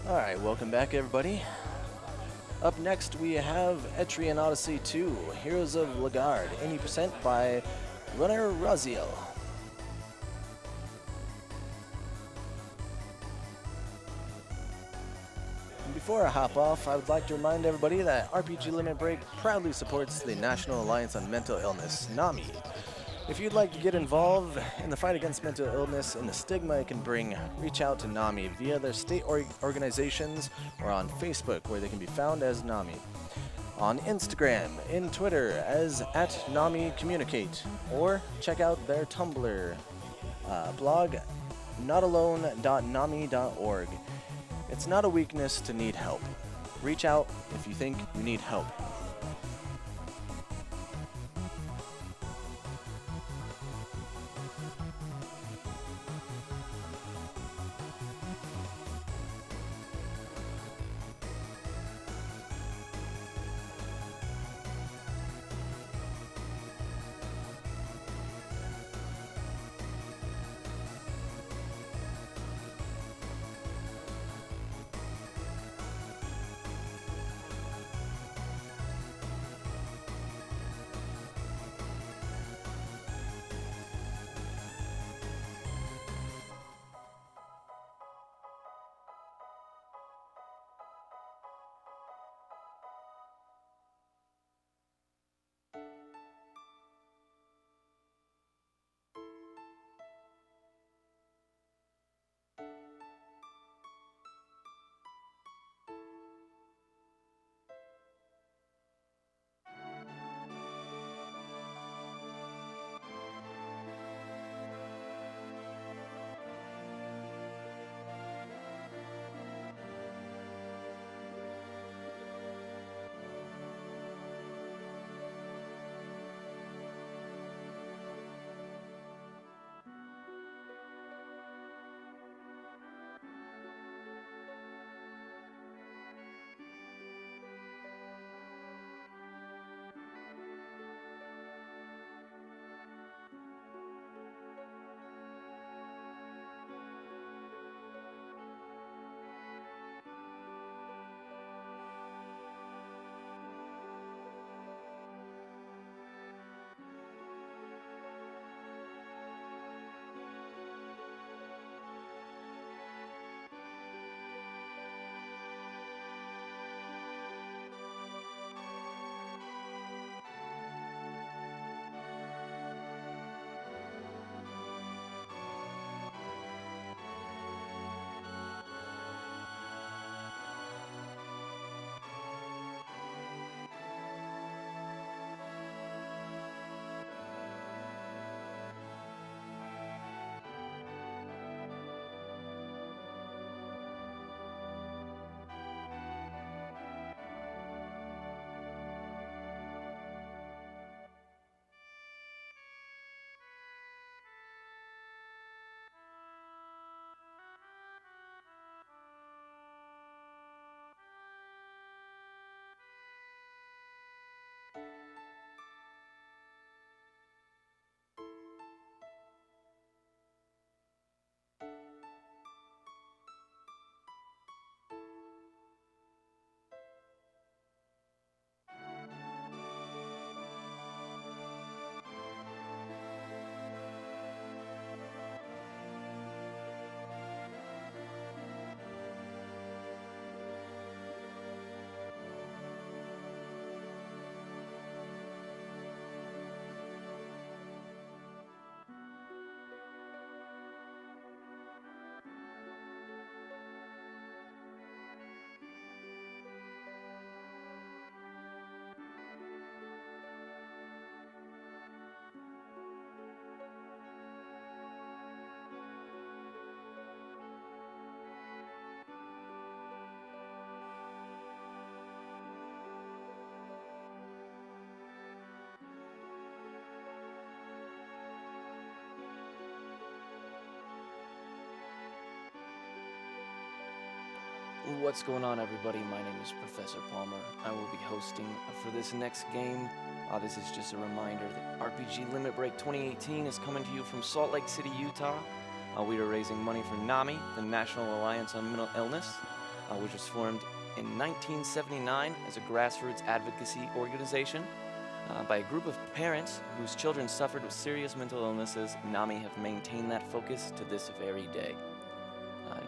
Alright, welcome back everybody. Up next we have Etrian Odyssey 2, Heroes of Lagaard, 80% by runner Rosael. Before I hop off, I would like to remind everybody that RPG Limit Break proudly supports the National Alliance on Mental Illness, NAMI. If you'd like to get involved in the fight against mental illness and the stigma it can bring, reach out to NAMI via their state organizations or on Facebook, where they can be found as NAMI. On Instagram and Twitter as @NAMI Communicate, or check out their Tumblr blog, notalone.nami.org. It's not a weakness to need help. Reach out if you think you need help. What's going on, everybody? My name is Professor Palmer. I will be hosting for this next game. This is just a reminder that RPG Limit Break 2018 is coming to you from Salt Lake City, Utah. We are raising money for NAMI, the National Alliance on Mental Illness, which was formed in 1979 as a grassroots advocacy organization by a group of parents whose children suffered with serious mental illnesses. NAMI have maintained that focus to this very day.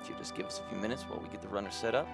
If you just give us a few minutes while we get the runner set up.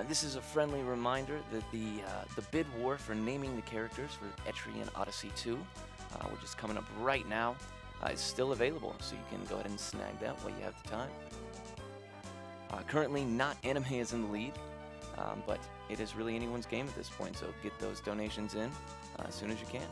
This is a friendly reminder that the bid war for naming the characters for Etrian Odyssey 2, which is coming up right now, is still available, so you can go ahead and snag that while you have the time. Currently, not anime is in the lead, but it is really anyone's game at this point, so get those donations in as soon as you can.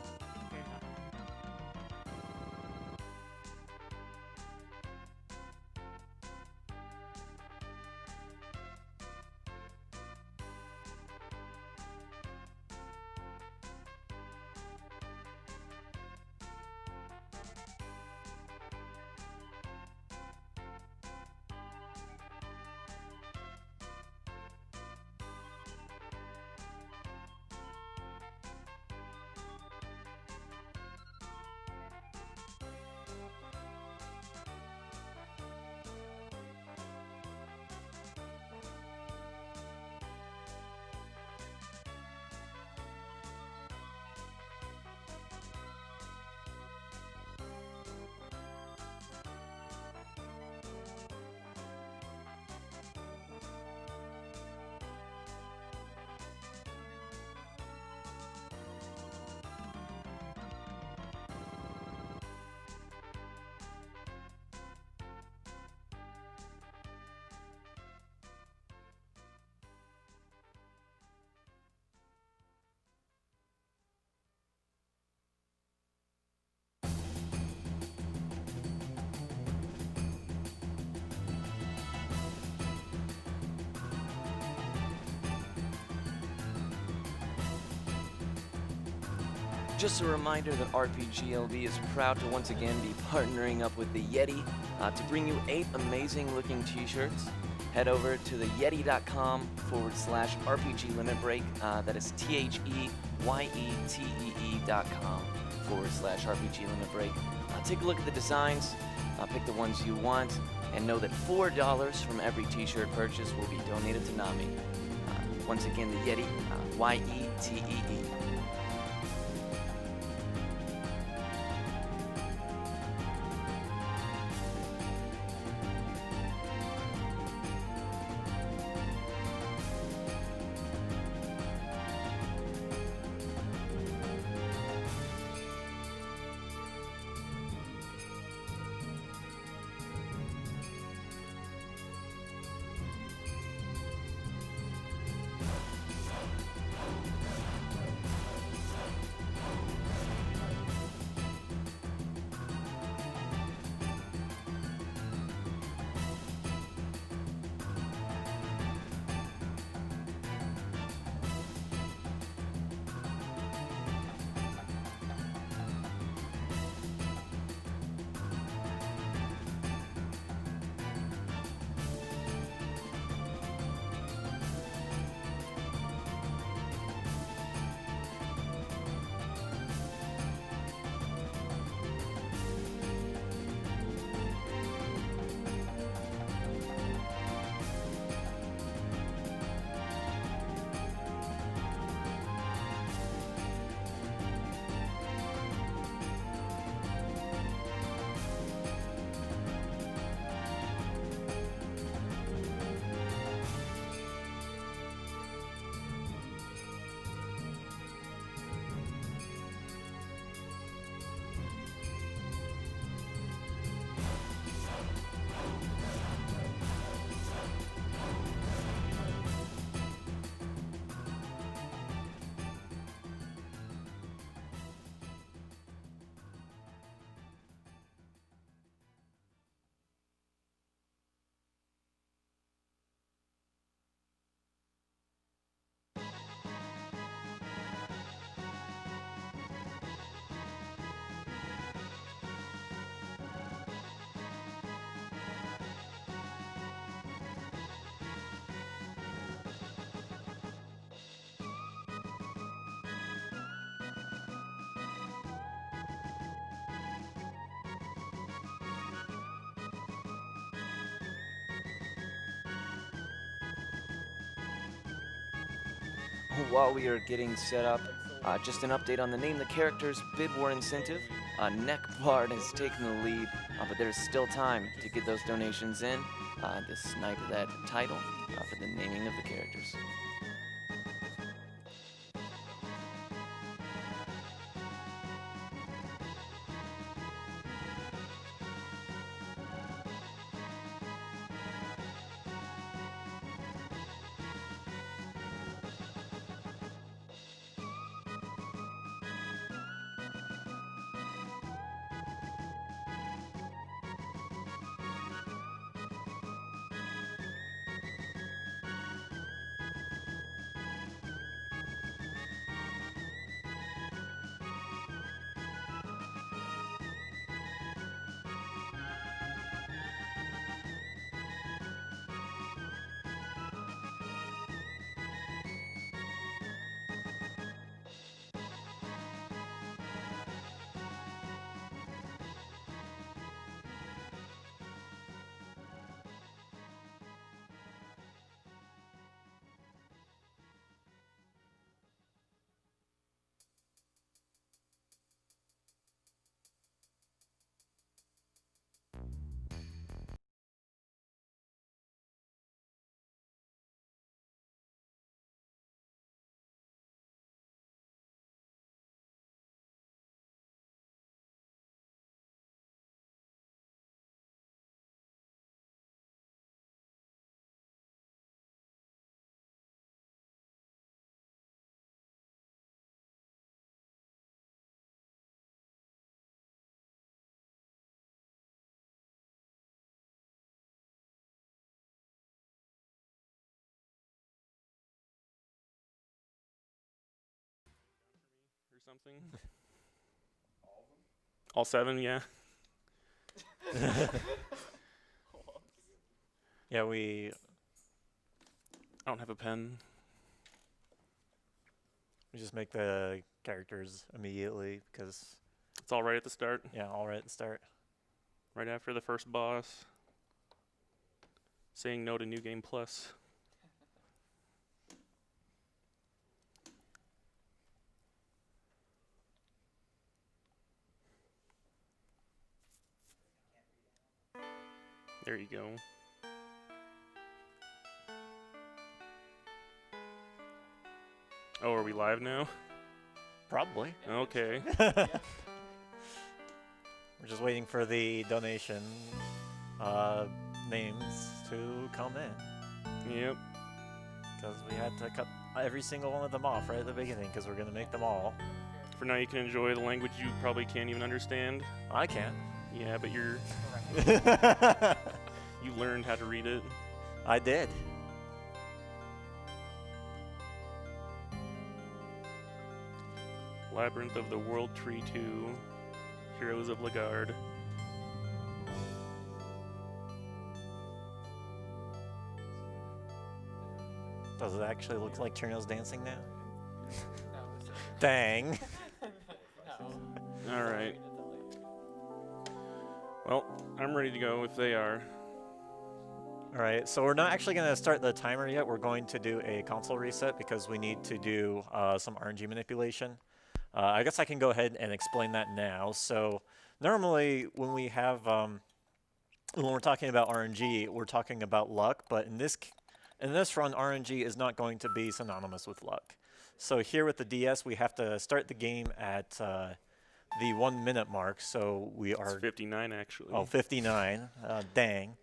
Just a reminder that RPGLB is proud to once again be partnering up with the Yeti to bring you 8 amazing looking t-shirts. Head over to the yeti.com/RPG Limit Break. That is THEYETEE.com/RPG Limit Break. Take a look at the designs, pick the ones you want, and know that $4 from every t-shirt purchase will be donated to NAMI. Once again, the Yeti, YETEE. while we are getting set up, just an update on the Name the Characters bid war incentive. Neckbard has taken the lead, but there's still time to get those donations in to snipe that title for the naming of the characters. Or something. All 7, yeah. Yeah, we I don't have a pen. just make the characters immediately because, It's all right at the start, yeah, all right at the start. right after the first boss. Saying no to New Game Plus. There you go. Oh, are we live now? Probably. Okay. We're just waiting for the donation names to come in Yep. because we had to cut every single one of them off right at the beginning because we're going to make them all. For now, you can enjoy the language you probably can't even understand. I can. Yeah, but you learned how to read it. I did. Labyrinth of the World Tree 2, Heroes of Lagaard. Does it actually look like Cherno's dancing now? Dang. Alright. Well, I'm ready to go if they are. All right, so we're not actually going to start the timer yet. We're going to do a console reset because we need to do some RNG manipulation. I guess I can go ahead and explain that now. So normally when we have, when we're talking about RNG, we're talking about luck, but in this run, RNG is not going to be synonymous with luck. So here with the DS, we have to start the game at the 1 minute mark. So we It's are 59 actually. Oh, 59. Dang.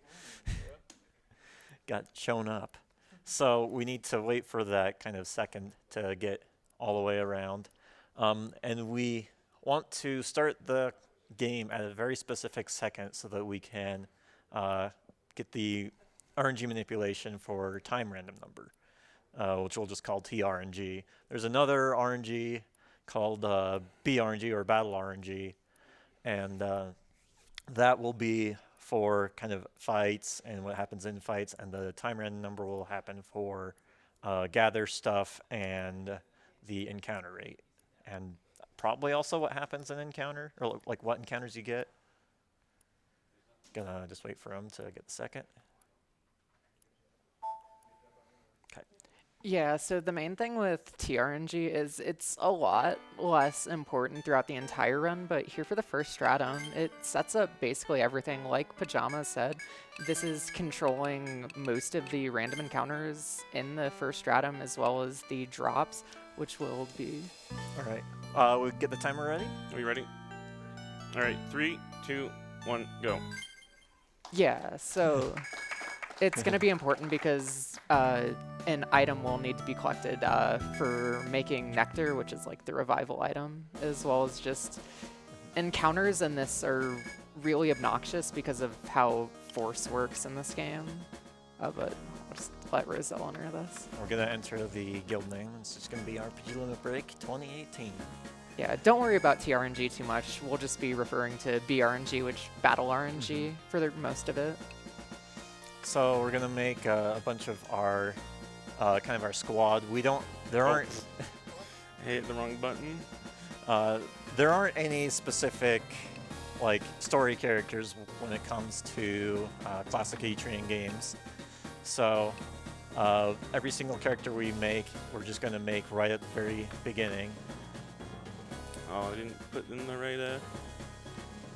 Got shown up. So we need to wait for that kind of second to get all the way around. And we want to start the game at a very specific second so that we can get the RNG manipulation for time random number, which we'll just call TRNG. There's another RNG called BRNG or Battle RNG, and that will be for kind of fights and what happens in fights, and the time random number will happen for gather stuff and the encounter rate, and probably also what happens in encounter, or like what encounters you get. Gonna just wait for them to get the second. Okay. Yeah, so the main thing with TRNG is it's a lot less important throughout the entire run, but here for the first stratum, it sets up basically everything. Like Pajama said, this is controlling most of the random encounters in the first stratum as well as the drops, which will be... All right. We get the timer ready? Are you ready? All right, 3, 2, 1, go. Yeah, so it's going to be important because an item will need to be collected for making nectar, which is like the revival item, as well as just encounters in this are really obnoxious because of how force works in this game. But I'll just let Rosael enter this. We're going to enter the guild name. It's just going to be RPG Limit Break 2018. Yeah, don't worry about TRNG too much. We'll just be referring to BRNG, which Battle RNG, for the most of it. So we're gonna make a bunch of our kind of our squad. There aren't I hit the wrong button. there aren't any specific like story characters when it comes to classic Etrian games. So every single character we make, we're just gonna make right at the very beginning. Oh, I didn't put in the right,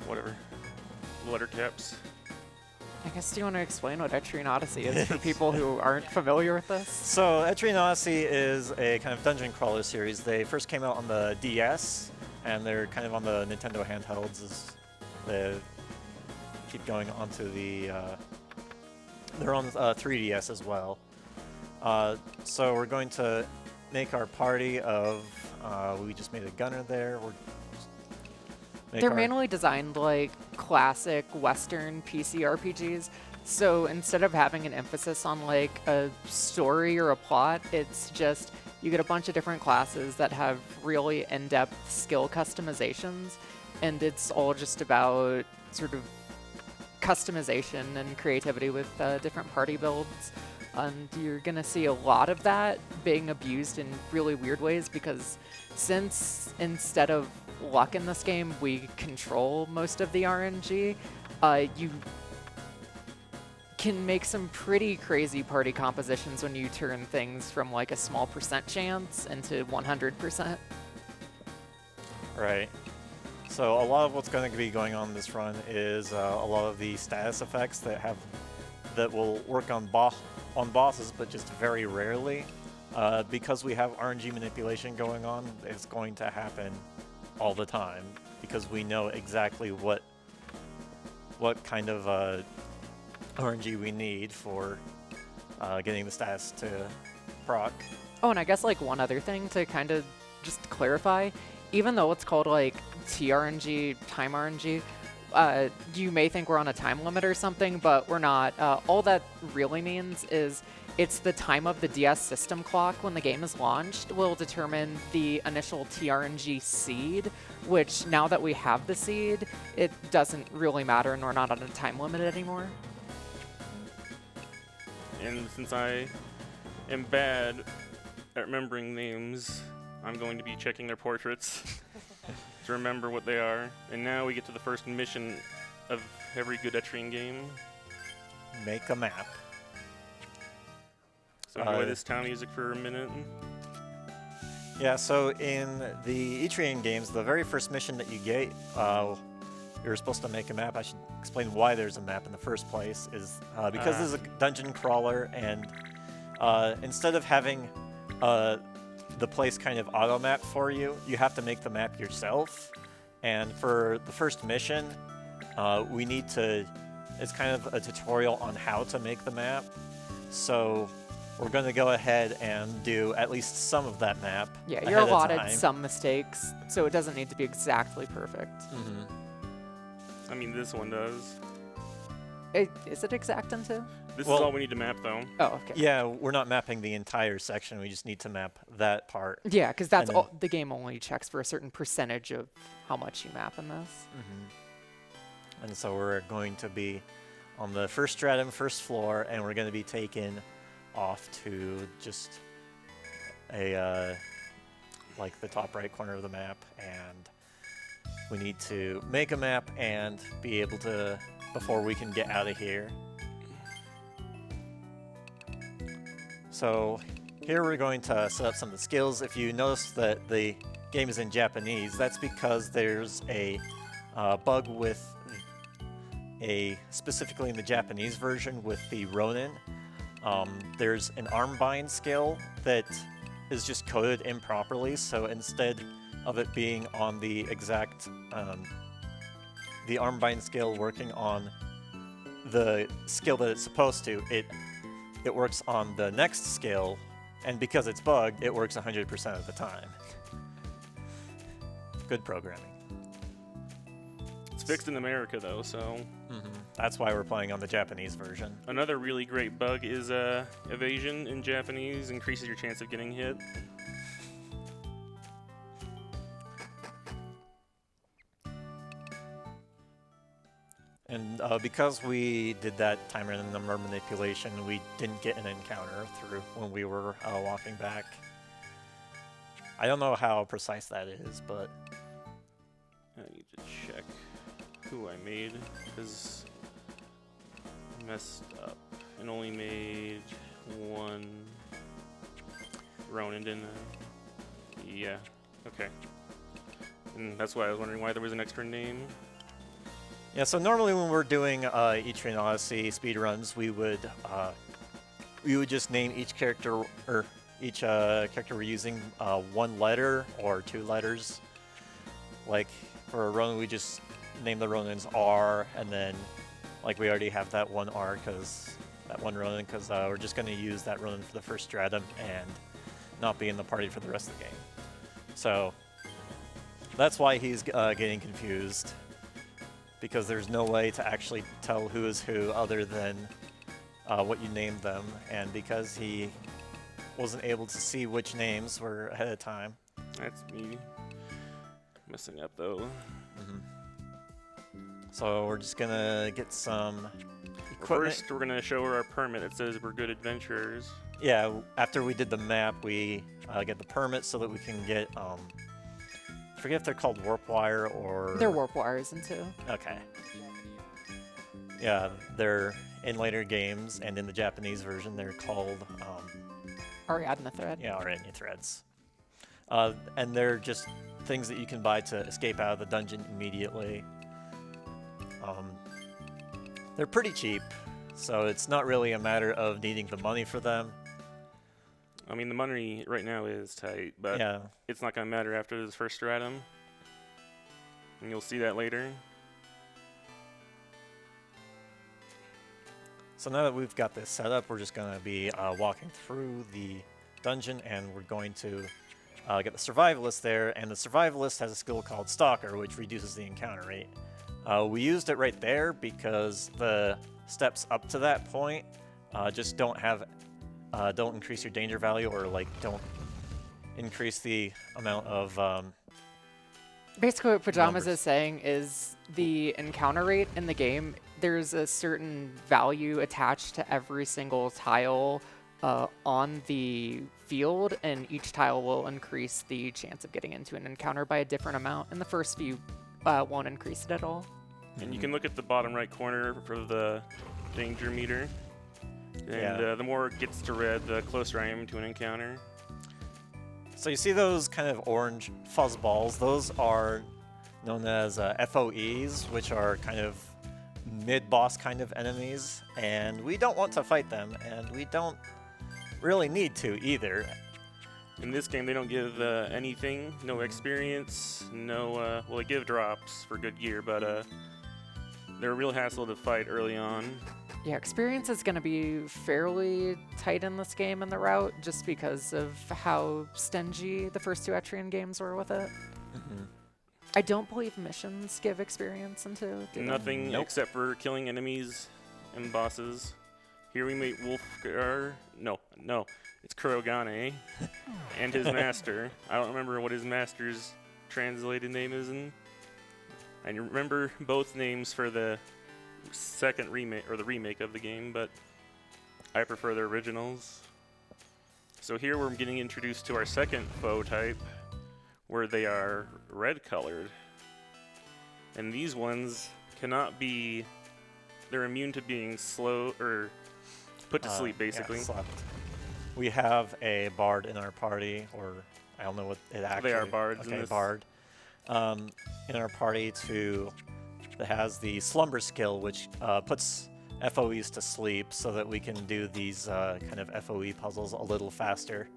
whatever, letter caps. I guess, do you want to explain what Etrian Odyssey is for people who aren't familiar with this? So Etrian Odyssey is a kind of dungeon crawler series. They first came out on the DS, and they're kind of on the Nintendo handhelds as they keep going onto the... they're on 3DS as well. So we're going to make our party of... we just made a gunner there. They're mainly designed like classic Western PC RPGs. So instead of having an emphasis on like a story or a plot, it's just you get a bunch of different classes that have really in-depth skill customizations. And it's all just about sort of customization and creativity with different party builds. And you're going to see a lot of that being abused in really weird ways because since instead of luck in this game, we control most of the RNG, you can make some pretty crazy party compositions when you turn things from like a small % chance into 100%. Right. So a lot of what's going to be going on this run is a lot of the status effects that will work on bosses, but just very rarely. Because we have RNG manipulation going on, it's going to happen all the time because we know exactly what kind of RNG we need for getting the stats to proc. Oh, and I guess like one other thing to kind of just clarify, even though it's called like TRNG, time RNG, you may think we're on a time limit or something, but we're not. All that really means is it's the time of the DS system clock when the game is launched will determine the initial TRNG seed, which now that we have the seed, it doesn't really matter and we're not on a time limit anymore. And since I am bad at remembering names, I'm going to be checking their portraits to remember what they are. And now we get to the first mission of every good Etrian game. Make a map. So enjoy this town music for a minute. Yeah, so in the Etrian games, the very first mission that you get, you're supposed to make a map. I should explain why there's a map in the first place, is because this is a dungeon crawler, and instead of having the place kind of auto-map for you, you have to make the map yourself. And for the first mission, we need to, it's kind of a tutorial on how to make the map. So we're going to go ahead and do at least some of that map. Yeah, you're allotted some mistakes, so it doesn't need to be exactly perfect. I mean, this one does. Is it exact into? This is all we need to map, though. Oh, okay. Yeah, we're not mapping the entire section. We just need to map that part. Yeah, because that's all, the game only checks for a certain percentage of how much you map in this. And so we're going to be on the first stratum, first floor, and we're going to be taken off to just a like the top right corner of the map, and we need to make a map and be able to, before we can get out of here. So here we're going to set up some of the skills. If you notice that the game is in Japanese, that's because there's a bug with specifically in the Japanese version with the Ronin. There's an armbind skill that is just coded improperly, so instead of it being on the exact the armbind skill working on the skill that it's supposed to, it works on the next skill, and because it's bugged, it works 100% of the time. Good programming. It's fixed in America though, so That's why we're playing on the Japanese version. another really great bug is evasion in Japanese increases your chance of getting hit. And because we did that timer and number manipulation, we didn't get an encounter through when we were walking back. I don't know how precise that is, but I need to check who I made because I messed up and only made one Ronin, didn't I? Yeah. Okay. And that's why I was wondering why there was an extra name. yeah. So normally when we're doing Etrian Odyssey speedruns, we would just name each character or each character we're using one letter or two letters. Like for a Ronin, we just name the Ronins R, and then like we already have that one R because that one Ronin because we're just going to use that Ronin for the first stratum and not be in the party for the rest of the game. So that's why he's getting confused, because there's no way to actually tell who is who other than what you named them, and because he wasn't able to see which names were ahead of time. That's me messing up though. So we're just gonna get some equipment. First, we're gonna show her our permit. It says we're good adventurers. Yeah, after we did the map, we get the permit so that we can get, I forget if they're called warp wire or... They're warp wires into. Okay. Yeah, they're in later games, and in the Japanese version, they're called, Ariadne thread. yeah, Ariadne threads. And they're just things that you can buy to escape out of the dungeon immediately. They're pretty cheap, so it's not really a matter of needing the money for them. I mean, the money right now is tight, but Yeah. it's not gonna matter after this first stratum. And you'll see that later. So now that we've got this set up, we're just going to be walking through the dungeon, and we're going to get the survivalist there, and the survivalist has a skill called Stalker, which reduces the encounter rate. We used it right there because the steps up to that point just don't increase your danger value, or like don't increase the amount of Basically, what Pajamas numbers. is saying is the encounter rate in the game, there's a certain value attached to every single tile on the field, and each tile will increase the chance of getting into an encounter by a different amount, and the first few won't increase it at all. And you can look at the bottom right corner for the danger meter. And Yeah. the more it gets to red, the closer I am to an encounter. So you see those kind of orange fuzz balls? Those are known as FOEs, which are kind of mid-boss kind of enemies, and we don't want to fight them, and we don't really need to either. In this game, they don't give anything, no experience, no, well, they give drops for good gear, but they're a real hassle to fight early on. Yeah, experience is going to be fairly tight in this game in the route, just because of how stingy the first two Etrian games were with it. I don't believe missions give experience into. Do they? Nothing Nope. except for killing enemies and bosses. Here we meet Wolfgar. No, it's Kurogane and his master. I don't remember what his master's translated name is in. I remember both names for the second remake or the remake of the game, but I prefer the originals. So here we're getting introduced to our second foe type, where they are red colored. And these ones cannot be, they're immune to being slow or put to sleep basically. Yeah, slept. we have a bard in our party, or I don't know what it actually. They are bards in Okay, this. bard. In our party that has the slumber skill, which puts FOEs to sleep, so that we can do these kind of FOE puzzles a little faster.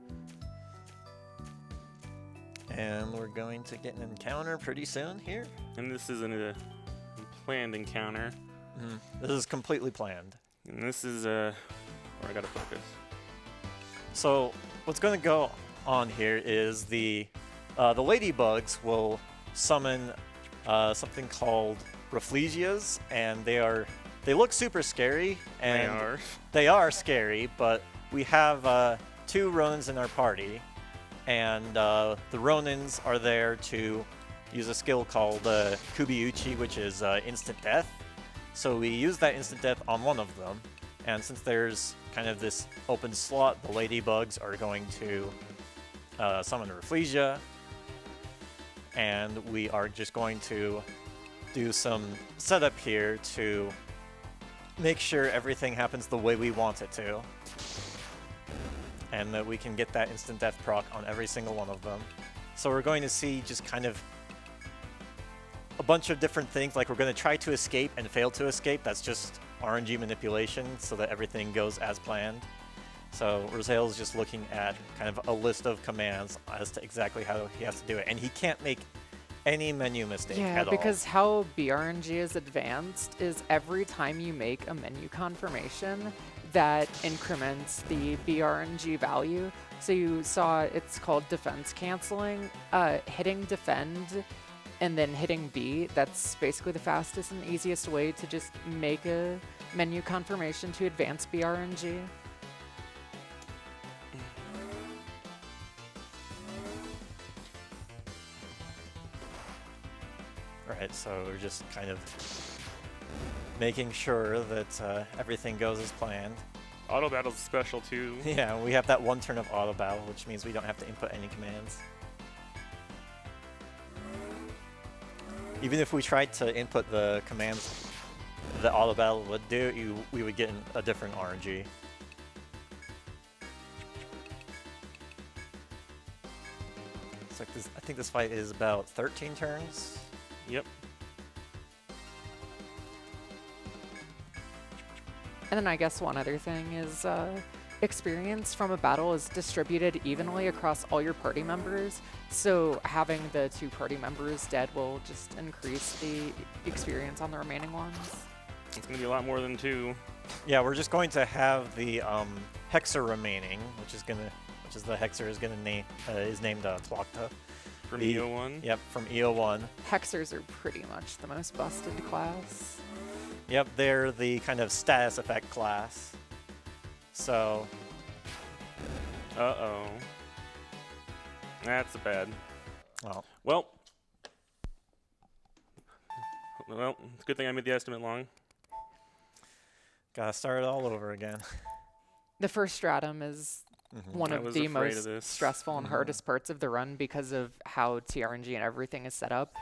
And we're going to get an encounter pretty soon here. And this isn't a planned encounter. This is completely planned. And this is where I gotta focus. So what's going to go on here is the ladybugs will summon something called Rafflesias, and they look super scary. And they are scary, but we have 2 Ronins in our party, and the Ronins are there to use a skill called Kubiuchi, which is instant death. So we use that instant death on one of them, and since there's kind of this open slot, the ladybugs are going to summon a Rafflesia, and we are just going to do some setup here to make sure everything happens the way we want it to, and that we can get that instant death proc on every single one of them. So we're going to see just kind of a bunch of different things, like we're going to try to escape and fail to escape. That's just RNG manipulation so that everything goes as planned. So Rosael is just looking at kind of a list of commands as to exactly how he has to do it, and he can't make any menu mistake at all. Yeah, because how BRNG is advanced is every time you make a menu confirmation, that increments the BRNG value. So you saw it's called defense canceling. Hitting defend and then hitting B, that's basically the fastest and easiest way to just make a menu confirmation to advance BRNG. Right, so we're just kind of making sure that everything goes as planned. Auto battle's special too. Yeah, we have that 1 turn of auto battle, which means we don't have to input any commands. Even if we tried to input the commands that auto battle would do, we would get a different RNG. It's like this, I think this fight is about 13 turns. Yep. And then I guess one other thing is experience from a battle is distributed evenly across all your party members. So having the 2 party members dead will just increase the experience on the remaining ones. It's gonna be a lot more than 2. Yeah, we're just going to have the Hexer remaining, which is the Hexer is gonna name is named Tlocta. From EO1? Yep, from EO1. Hexers are pretty much the most busted class. Yep, they're the kind of status effect class. So. Uh-oh. That's bad. Well. Well, it's a good thing I made the estimate long. Gotta start it all over again. The first stratum is one of the most stressful and hardest parts of the run because of how TRNG and everything is set up.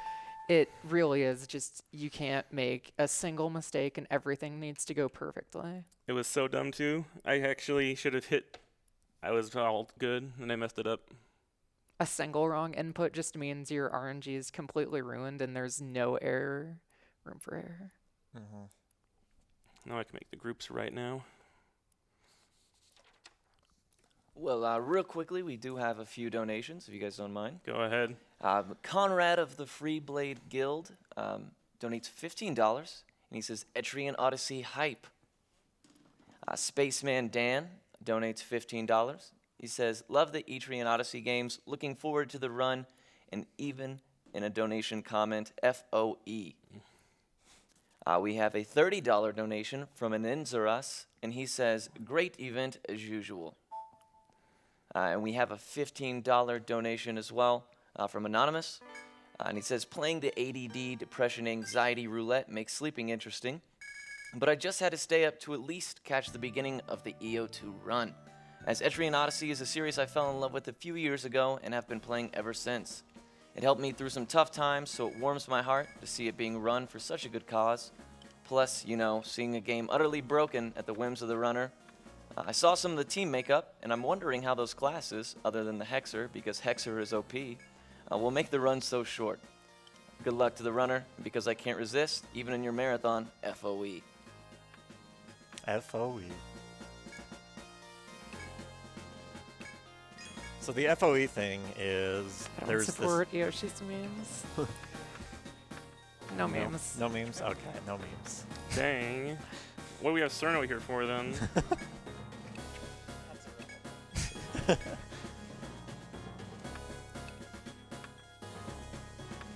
It really is just, you can't make a single mistake and everything needs to go perfectly. It was so dumb too. I actually should have hit. I was all good and I messed it up. A single wrong input just means your RNG is completely ruined and there's no room for error. Now I can make the groups right now. Well, real quickly, we do have a few donations, if you guys don't mind. Go ahead. Conrad of the Free Blade Guild donates $15, and he says, Etrian Odyssey hype. Spaceman Dan donates $15. He says, love the Etrian Odyssey games, looking forward to the run, and even in a donation comment, FOE. We have a $30 donation from Aninzaras, and he says, great event as usual. And we have a $15 donation as well from Anonymous. And he says, playing the ADD, depression, anxiety roulette makes sleeping interesting. But I just had to stay up to at least catch the beginning of the EO2 run, as Etrian Odyssey is a series I fell in love with a few years ago and have been playing ever since. It helped me through some tough times, so it warms my heart to see it being run for such a good cause. Plus, you know, seeing a game utterly broken at the whims of the runner, I saw some of the team makeup, and I'm wondering how those classes, other than the Hexer, because Hexer is OP, will make the run so short. Good luck to the runner, and because I can't resist, even in your marathon, FOE. FOE. So the FOE thing is I don't there's support Yoshi's memes. No memes. No memes? Okay, no memes. Dang. What do we have Cerno here for then?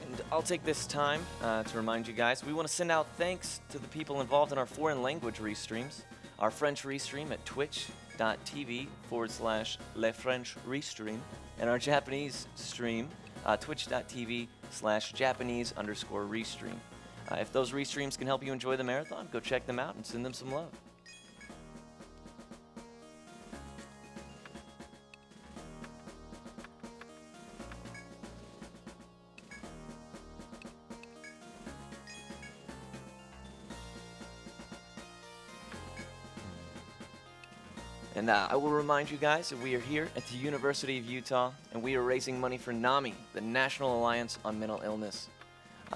And I'll take this time to remind you guys, we want to send out thanks to the people involved in our foreign language restreams. Our French restream at twitch.tv/Le French Restream, and our Japanese stream, twitch.tv/Japanese_restream. If those restreams can help you enjoy the marathon, go check them out and send them some love. And I will remind you guys that we are here at the University of Utah, and we are raising money for NAMI, the National Alliance on Mental Illness.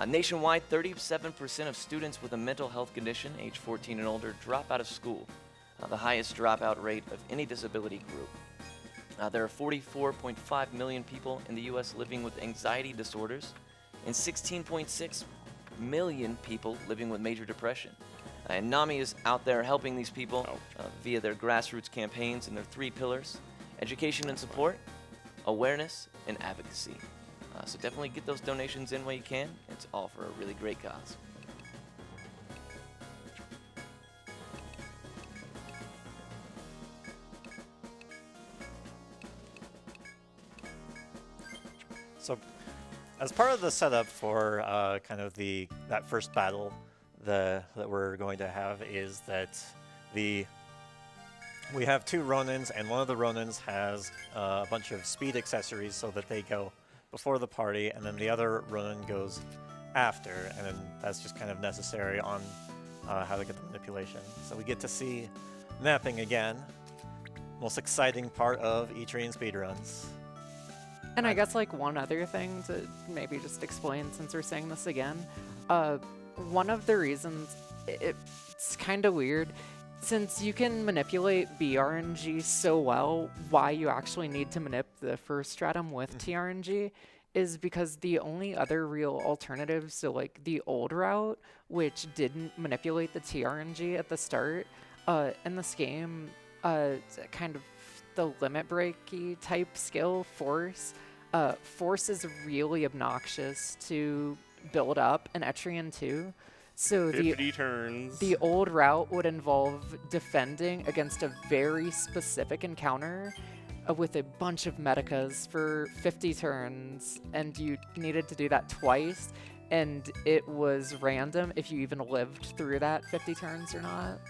Nationwide, 37% of students with a mental health condition, age 14 and older, drop out of school, the highest dropout rate of any disability group. There are 44.5 million people in the U.S. living with anxiety disorders, and 16.6 million people living with major depression. And NAMI is out there helping these people via their grassroots campaigns and their 3 pillars: education and support, awareness, and advocacy. So definitely get those donations in while you can. It's all for a really great cause. So, as part of the setup for kind of that first battle that we're going to have is that we have 2 Ronins, and one of the Ronins has a bunch of speed accessories so that they go before the party, and then the other Ronin goes after, and then that's just kind of necessary on how to get the manipulation. So we get to see mapping again, most exciting part of Etrian speedruns. And I guess like one other thing to maybe just explain since we're saying this again, one of the reasons it's kind of weird, since you can manipulate BRNG so well, why you actually need to manip the first stratum with TRNG is because the only other real alternatives to like the old route, which didn't manipulate the TRNG at the start, in this game, kind of the limit breaky type skill, Force. Force is really obnoxious to build up in Etrian 2. So 50 turns. The old route would involve defending against a very specific encounter with a bunch of medicas for 50 turns, and you needed to do that twice, and it was random if you even lived through that 50 turns or not.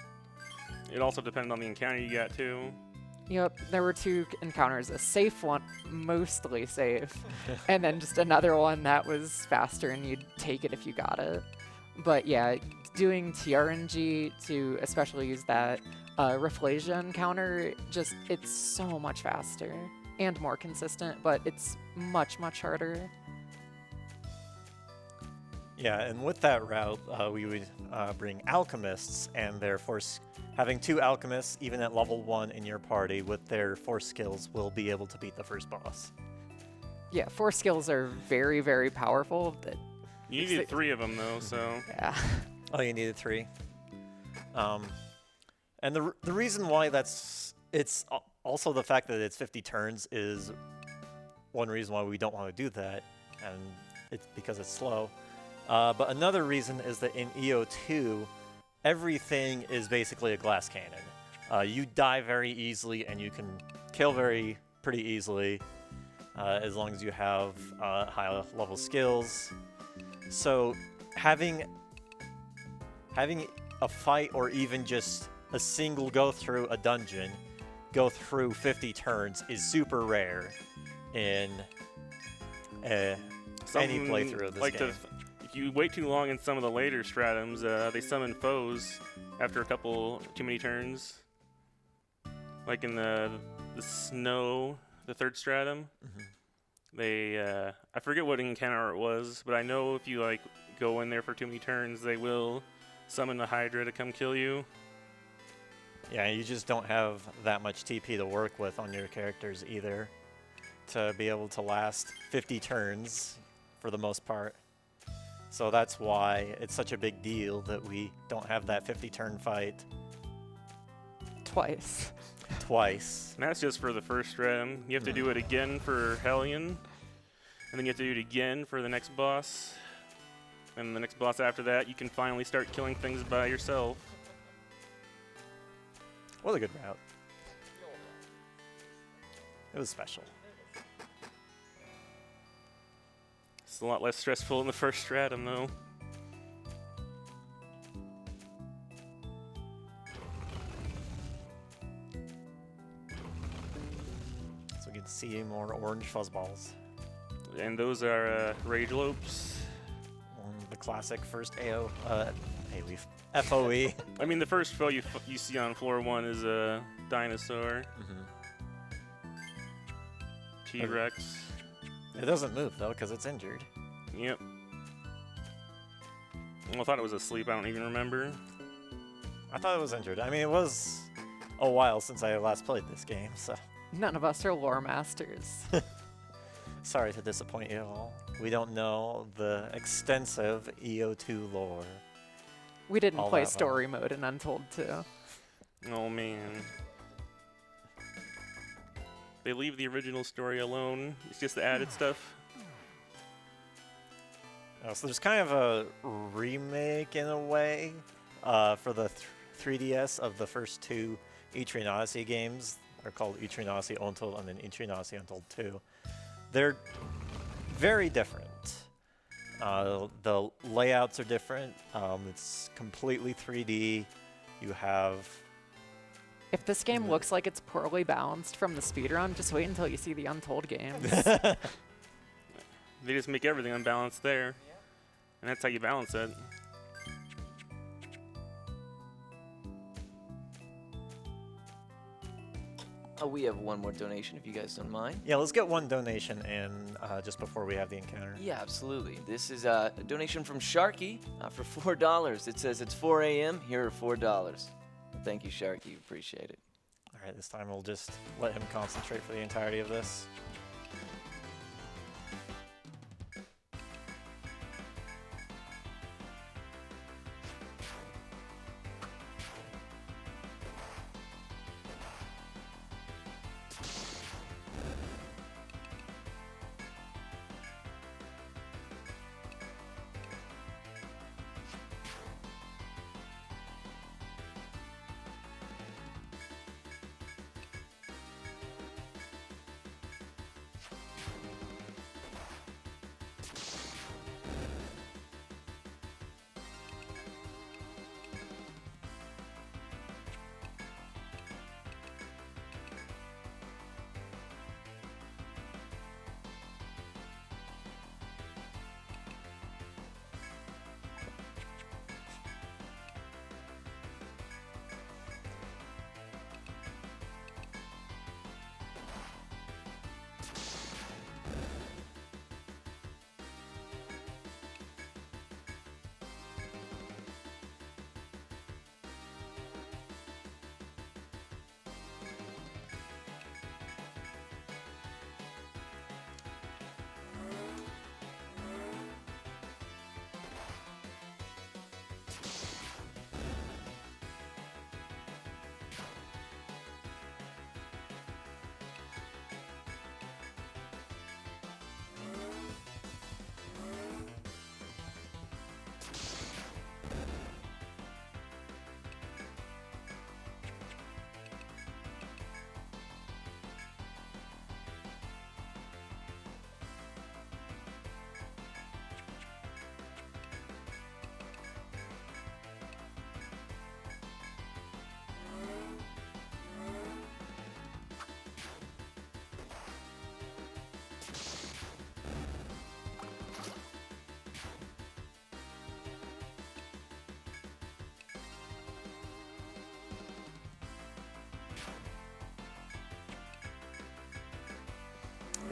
It also depended on the encounter you got too. Yep, there were 2 encounters, a safe one, mostly safe, and then just another one that was faster and you'd take it if you got it. But yeah, doing TRNG to especially use that Rafflesia encounter, it's so much faster and more consistent, but it's much, much harder. Yeah, and with that route, we would bring alchemists, and their force, having 2 alchemists, even at level 1 in your party, with their force skills, will be able to beat the first boss. Yeah, force skills are very, very powerful. You needed 3 of them though, so. Yeah. Oh, you needed 3. And the reason why it's also the fact that it's 50 turns is one reason why we don't want to do that, and it's because it's slow. But another reason is that in EO2, everything is basically a glass cannon. You die very easily, and you can kill pretty easily, as long as you have high level skills. So having a fight, or even just a single go through a dungeon, go through 50 turns, is super rare in any playthrough of this game. If you wait too long in some of the later stratums, they summon foes after a couple too many turns. Like in the snow, the third stratum, they I forget what encounter it was, but I know if you like go in there for too many turns, they will summon the Hydra to come kill you. Yeah, you just don't have that much TP to work with on your characters either to be able to last 50 turns for the most part. So that's why it's such a big deal that we don't have that 50-turn fight Twice. twice. And that's just for the first stratum. You have to do it again for Hellion, and then you have to do it again for the next boss. And the next boss after that, you can finally start killing things by yourself. What a good route. It was special. It's a lot less stressful in the first stratum, though. So we can see more orange fuzzballs. And those are Rage Lopes. The classic first AO, A-Leaf, FOE. I mean, the first foe you see on floor 1 is a dinosaur. T-Rex. It doesn't move though, because it's injured. Yep. Well, I thought it was asleep. I don't even remember. I thought it was injured. I mean, it was a while since I last played this game, so None of us are lore masters. sorry to disappoint you all. We don't know the extensive EO2 lore. We didn't All play that well. story mode in Untold 2. Oh, man. They leave the original story alone. It's just the added stuff. So there's kind of a remake in a way for the 3DS of the first two Etrian Odyssey games. They're called Etrian Odyssey Untold and then Etrian Odyssey Untold 2. They're very different. The layouts are different. It's completely 3D. You have... If this game looks like it's poorly balanced from the speedrun, just wait until you see the Untold games. They just make everything unbalanced there. And that's how you balance it. We have one more donation if you guys don't mind. Yeah, let's get one donation in just before we have the encounter. Yeah, absolutely. This is a donation from Sharky for $4. It says it's 4 a.m. Here are $4. Thank you, Sharky. Appreciate it. All right, this time we'll just let him concentrate for the entirety of this.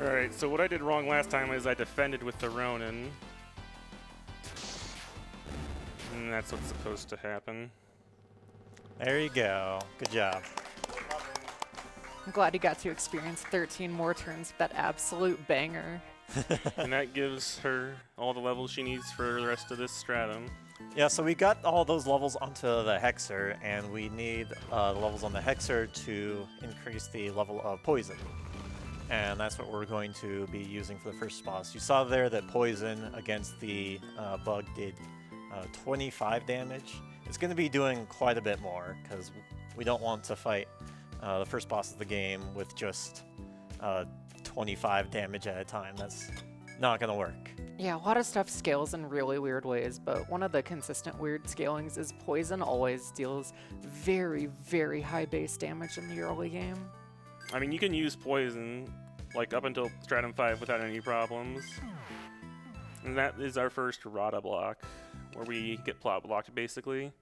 Alright, so what I did wrong last time is I defended with the Ronin. And that's what's supposed to happen. There you go. Good job. I'm glad you got to experience 13 more turns with that absolute banger. And that gives her all the levels she needs for the rest of this stratum. Yeah, so we got all those levels onto the Hexer, and we need the levels on the Hexer to increase the level of Poison. And that's what we're going to be using for the first boss. You saw there that Poison against the bug did 25 damage. It's going to be doing quite a bit more, because we don't want to fight the first boss of the game with just 25 damage at a time. That's not going to work. Yeah, a lot of stuff scales in really weird ways, but one of the consistent weird scalings is Poison always deals very, very high base damage in the early game. I mean, you can use Poison like up until Stratum 5 without any problems. And that is our first Rada block, where we get plot blocked basically.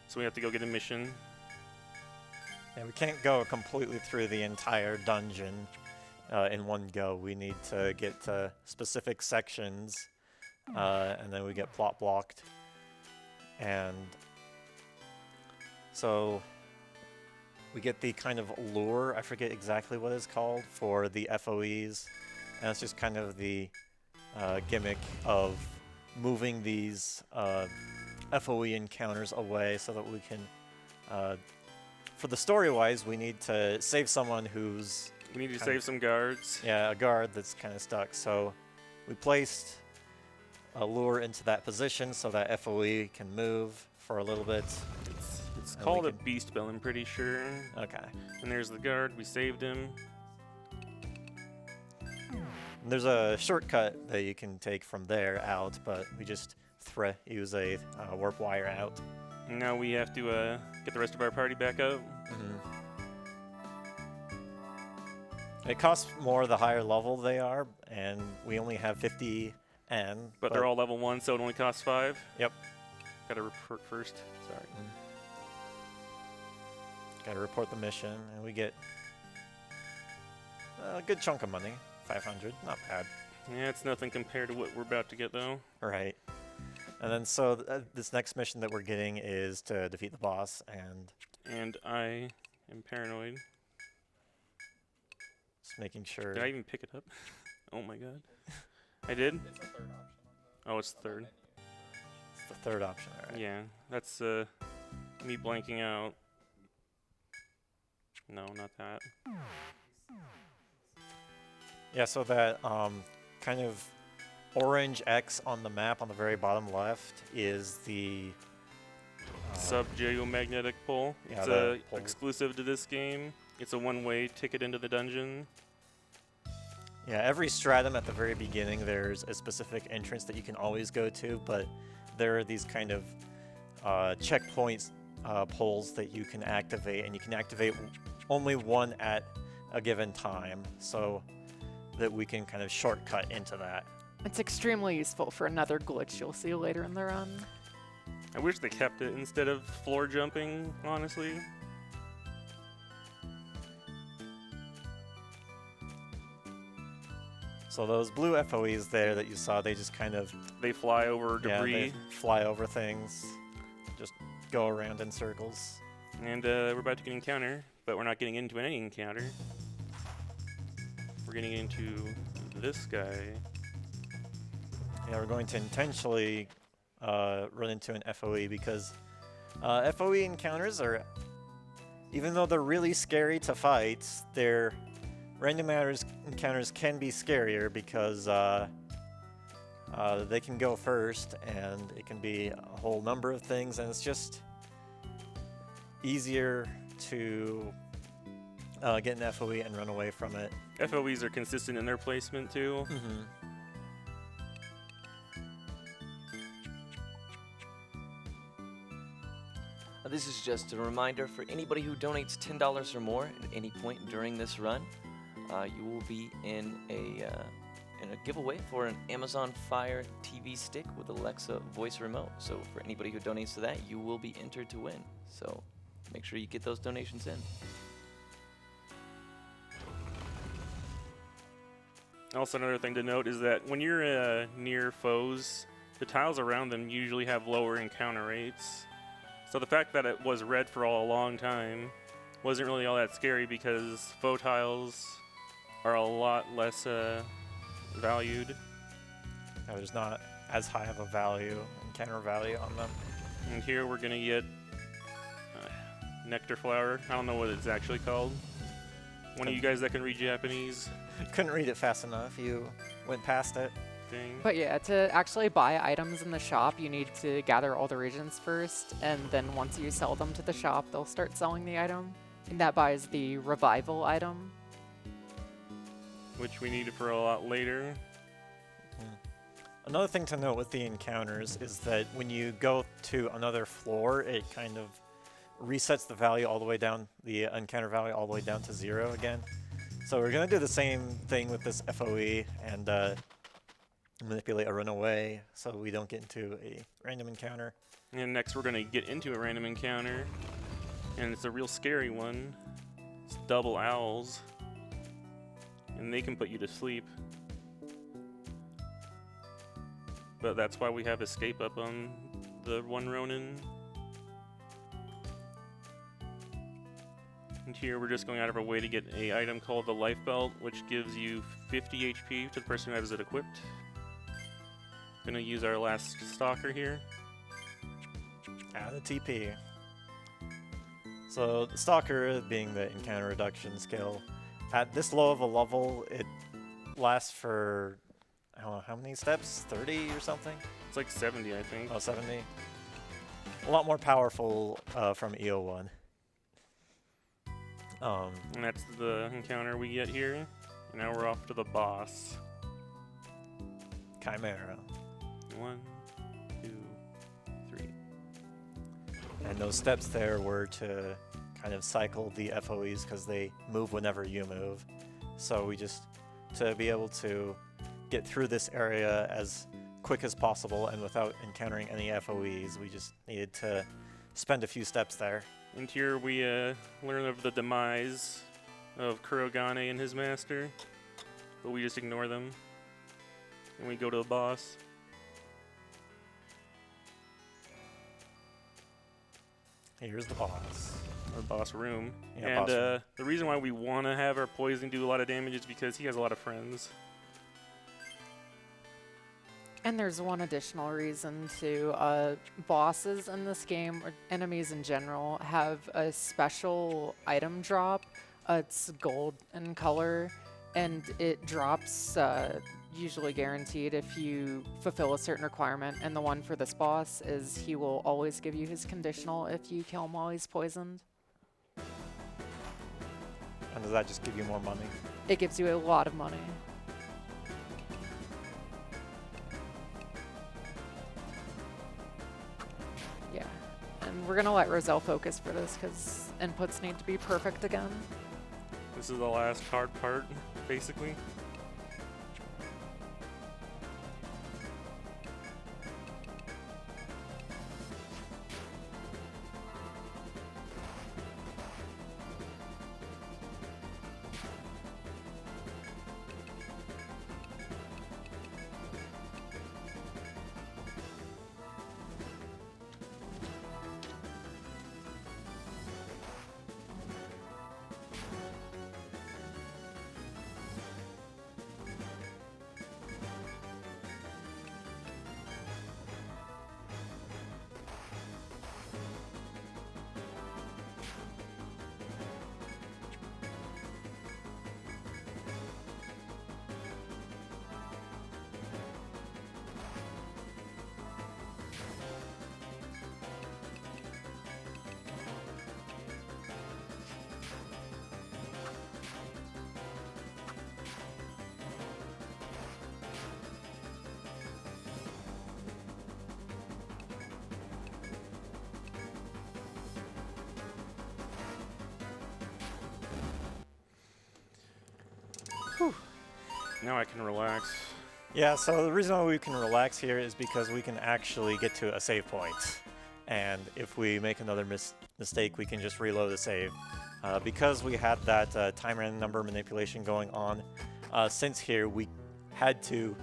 So we have to go get a mission. Yeah, we can't go completely through the entire dungeon in one go. We need to get to specific sections, and then we get plot blocked. And so we get the kind of lure, I forget exactly what it's called, for the FOEs. And it's just kind of the gimmick of moving these FOE encounters away so that we can, for the story-wise, we need to save someone who's... We need to save some guards. Yeah, a guard that's kind of stuck. So we placed a lure into that position so that FOE can move for a little bit. It's called a beast bell, I'm pretty sure. Okay. And there's the guard. We saved him. And there's a shortcut that you can take from there out, but we just use a warp wire out. And now we have to get the rest of our party back up. It costs more the higher level they are, and we only have 50 N. But they're all level 1, so it only costs 5. Yep. Gotta report first. Sorry. Gotta report the mission, and we get a good chunk of money. 500, not bad. Yeah, it's nothing compared to what we're about to get, though. Right. And then so this next mission that we're getting is to defeat the boss, And I am paranoid. just making sure. Did I even pick it up? Oh my god. I did? It's the third option. Oh, it's the third. It's the third option, all right. Yeah, that's me blanking out. No, not that. Yeah, so that kind of orange X on the map on the very bottom left is the Sub-geomagnetic pole. Yeah, It's the pole. exclusive to this game. It's a one-way ticket into the dungeon. Yeah, every stratum at the very beginning, there's a specific entrance that you can always go to, but there are these kind of checkpoints, poles that you can activate, and you can activate only one at a given time, so that we can kind of shortcut into that. It's extremely useful for another glitch you'll see later in the run. I wish they kept it instead of floor jumping, honestly. So those blue FOEs there that you saw, they just kind of They fly over debris. they fly over things, just go around in circles. And we're about to get an encounter, but we're not getting into any encounter. We're getting into this guy. Yeah, we're going to intentionally run into an FOE because FOE encounters are, even though they're really scary to fight, their random encounters can be scarier because they can go first and it can be a whole number of things, and it's just easier to get an FOE and run away from it. FOEs are consistent in their placement too. This is just a reminder for anybody who donates $10 or more at any point during this run. You will be in a giveaway for an Amazon Fire TV stick with Alexa voice remote. So for anybody who donates to that, you will be entered to win. So make sure you get those donations in. Also, another thing to note is that when you're near foes, the tiles around them usually have lower encounter rates. So the fact that it was red for a long time wasn't really all that scary because foe tiles are a lot less valued. Yeah, there's not as high of a value, encounter value on them. And here we're going to get nectar flower. I don't know what it's actually called. One of you guys that can read Japanese. Couldn't read it fast enough. You went past it. Thing. But yeah, to actually buy items in the shop, you need to gather all the regions first, and then once you sell them to the shop, they'll start selling the item. And that buys the revival item. Which we need for a lot later. Another thing to note with the encounters is that when you go to another floor, it kind of resets the value all the way down, the encounter value all the way down to 0 again. So we're going to do the same thing with this FOE and manipulate a runaway so we don't get into a random encounter. And next we're going to get into a random encounter. And it's a real scary one. It's double owls. And they can put you to sleep. But that's why we have escape up on the one Ronin. And here we're just going out of our way to get an item called the Life Belt, which gives you 50 HP to the person who has it equipped. Gonna use our last stalker here. Add a TP. So the stalker being the encounter reduction skill. At this low of a level, it lasts for, I don't know, how many steps? 30 or something? It's like 70, I think. Oh, 70. A lot more powerful from EO1. And that's the encounter we get here. Now we're off to the boss. Chimera. 1, 2, 3. And those steps there were to kind of cycle the FOEs because they move whenever you move. So we just, to be able to get through this area as quick as possible and without encountering any FOEs, we just needed to spend a few steps there. And here we learn of the demise of Kurogane and his master. But we just ignore them. And we go to the boss. Here's the boss. Or boss room. Yeah, and boss room. the reason why we want to have our poison do a lot of damage is because he has a lot of friends. And there's one additional reason too. Bosses in this game, or enemies in general, have a special item drop. It's gold in color, and it drops usually guaranteed if you fulfill a certain requirement. And the one for this boss is he will always give you his conditional if you kill him while he's poisoned. And does that just give you more money? It gives you a lot of money. Yeah, and we're gonna let Rosael focus for this because inputs need to be perfect again. This is the last hard part, basically. Now I can relax. Yeah, so the reason why we can relax here is because we can actually get to a save point. And if we make another mistake, we can just reload the save. Because we had that time random number manipulation going on, since here we had to,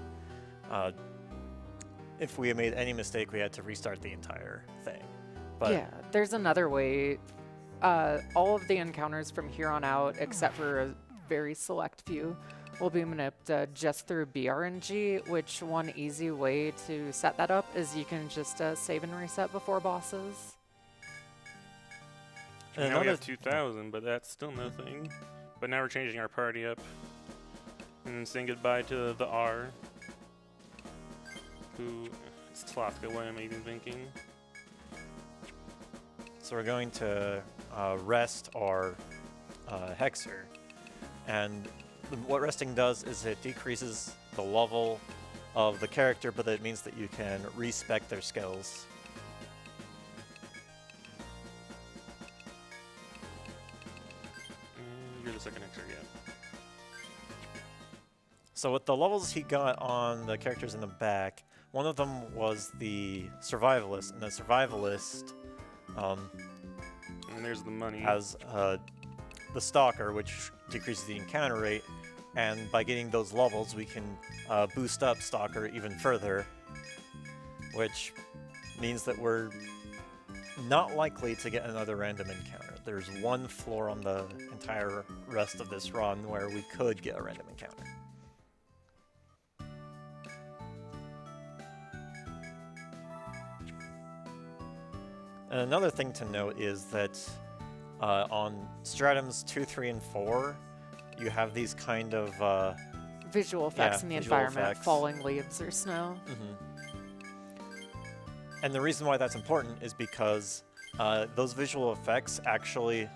if we made any mistake, we had to restart the entire thing. But yeah, there's another way. All of the encounters from here on out, except for a very select few, will be mapped just through BRNG, which one easy way to set that up is you can just save and reset before bosses. and Now we another have 2,000, but that's still nothing. But now we're changing our party up and saying goodbye to the R. Who? It's Tlaska. What am I even thinking? So we're going to rest our Hexer, and what resting does is it decreases the level of the character, but it means that you can respec their skills. You're the second Xer, yeah. So with the levels he got on the characters in the back, one of them was the Survivalist, and the Survivalist And there's the money. has the Stalker, which decreases the encounter rate, and by getting those levels, we can boost up Stalker even further, which means that we're not likely to get another random encounter. There's one floor on the entire rest of this run where we could get a random encounter. And another thing to note is that on Stratums 2, 3, and 4, you have these kind of Visual effects Yeah, in the visual environment, effects. falling leaves or snow. And the reason why that's important is because those visual effects actually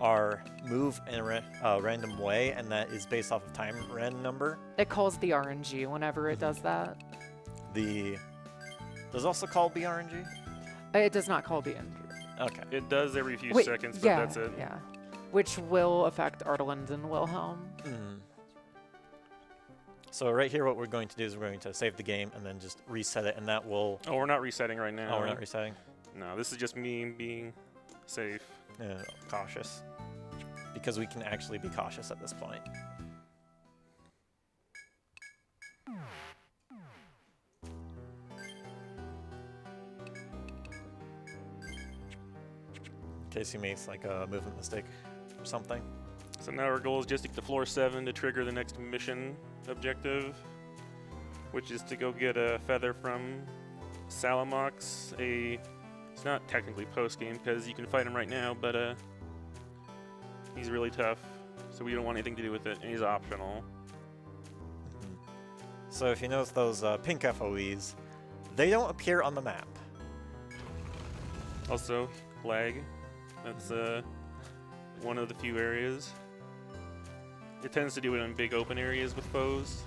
are moved in a random way, and that is based off of time random number. It calls the RNG whenever it does that. Does it also call BRNG? It does not call BNG. Okay. It does every few Wait, seconds, but yeah, that's it. yeah. Which will affect Artland and Wilhelm. So right here, what we're going to do is we're going to save the game and then just reset it, and that will. Oh, we're not resetting right now. Oh, we're not resetting. No, this is just me being safe. Cautious, because we can actually be cautious at this point. In case he makes like a movement mistake or something. So now our goal is just to get to floor 7 to trigger the next mission objective, which is to go get a feather from Salamox. It's not technically post-game because you can fight him right now, but he's really tough, so we don't want anything to do with it, and he's optional. So if you notice those pink FOEs, they don't appear on the map. Also, lag. That's one of the few areas. It tends to do it in big open areas with foes.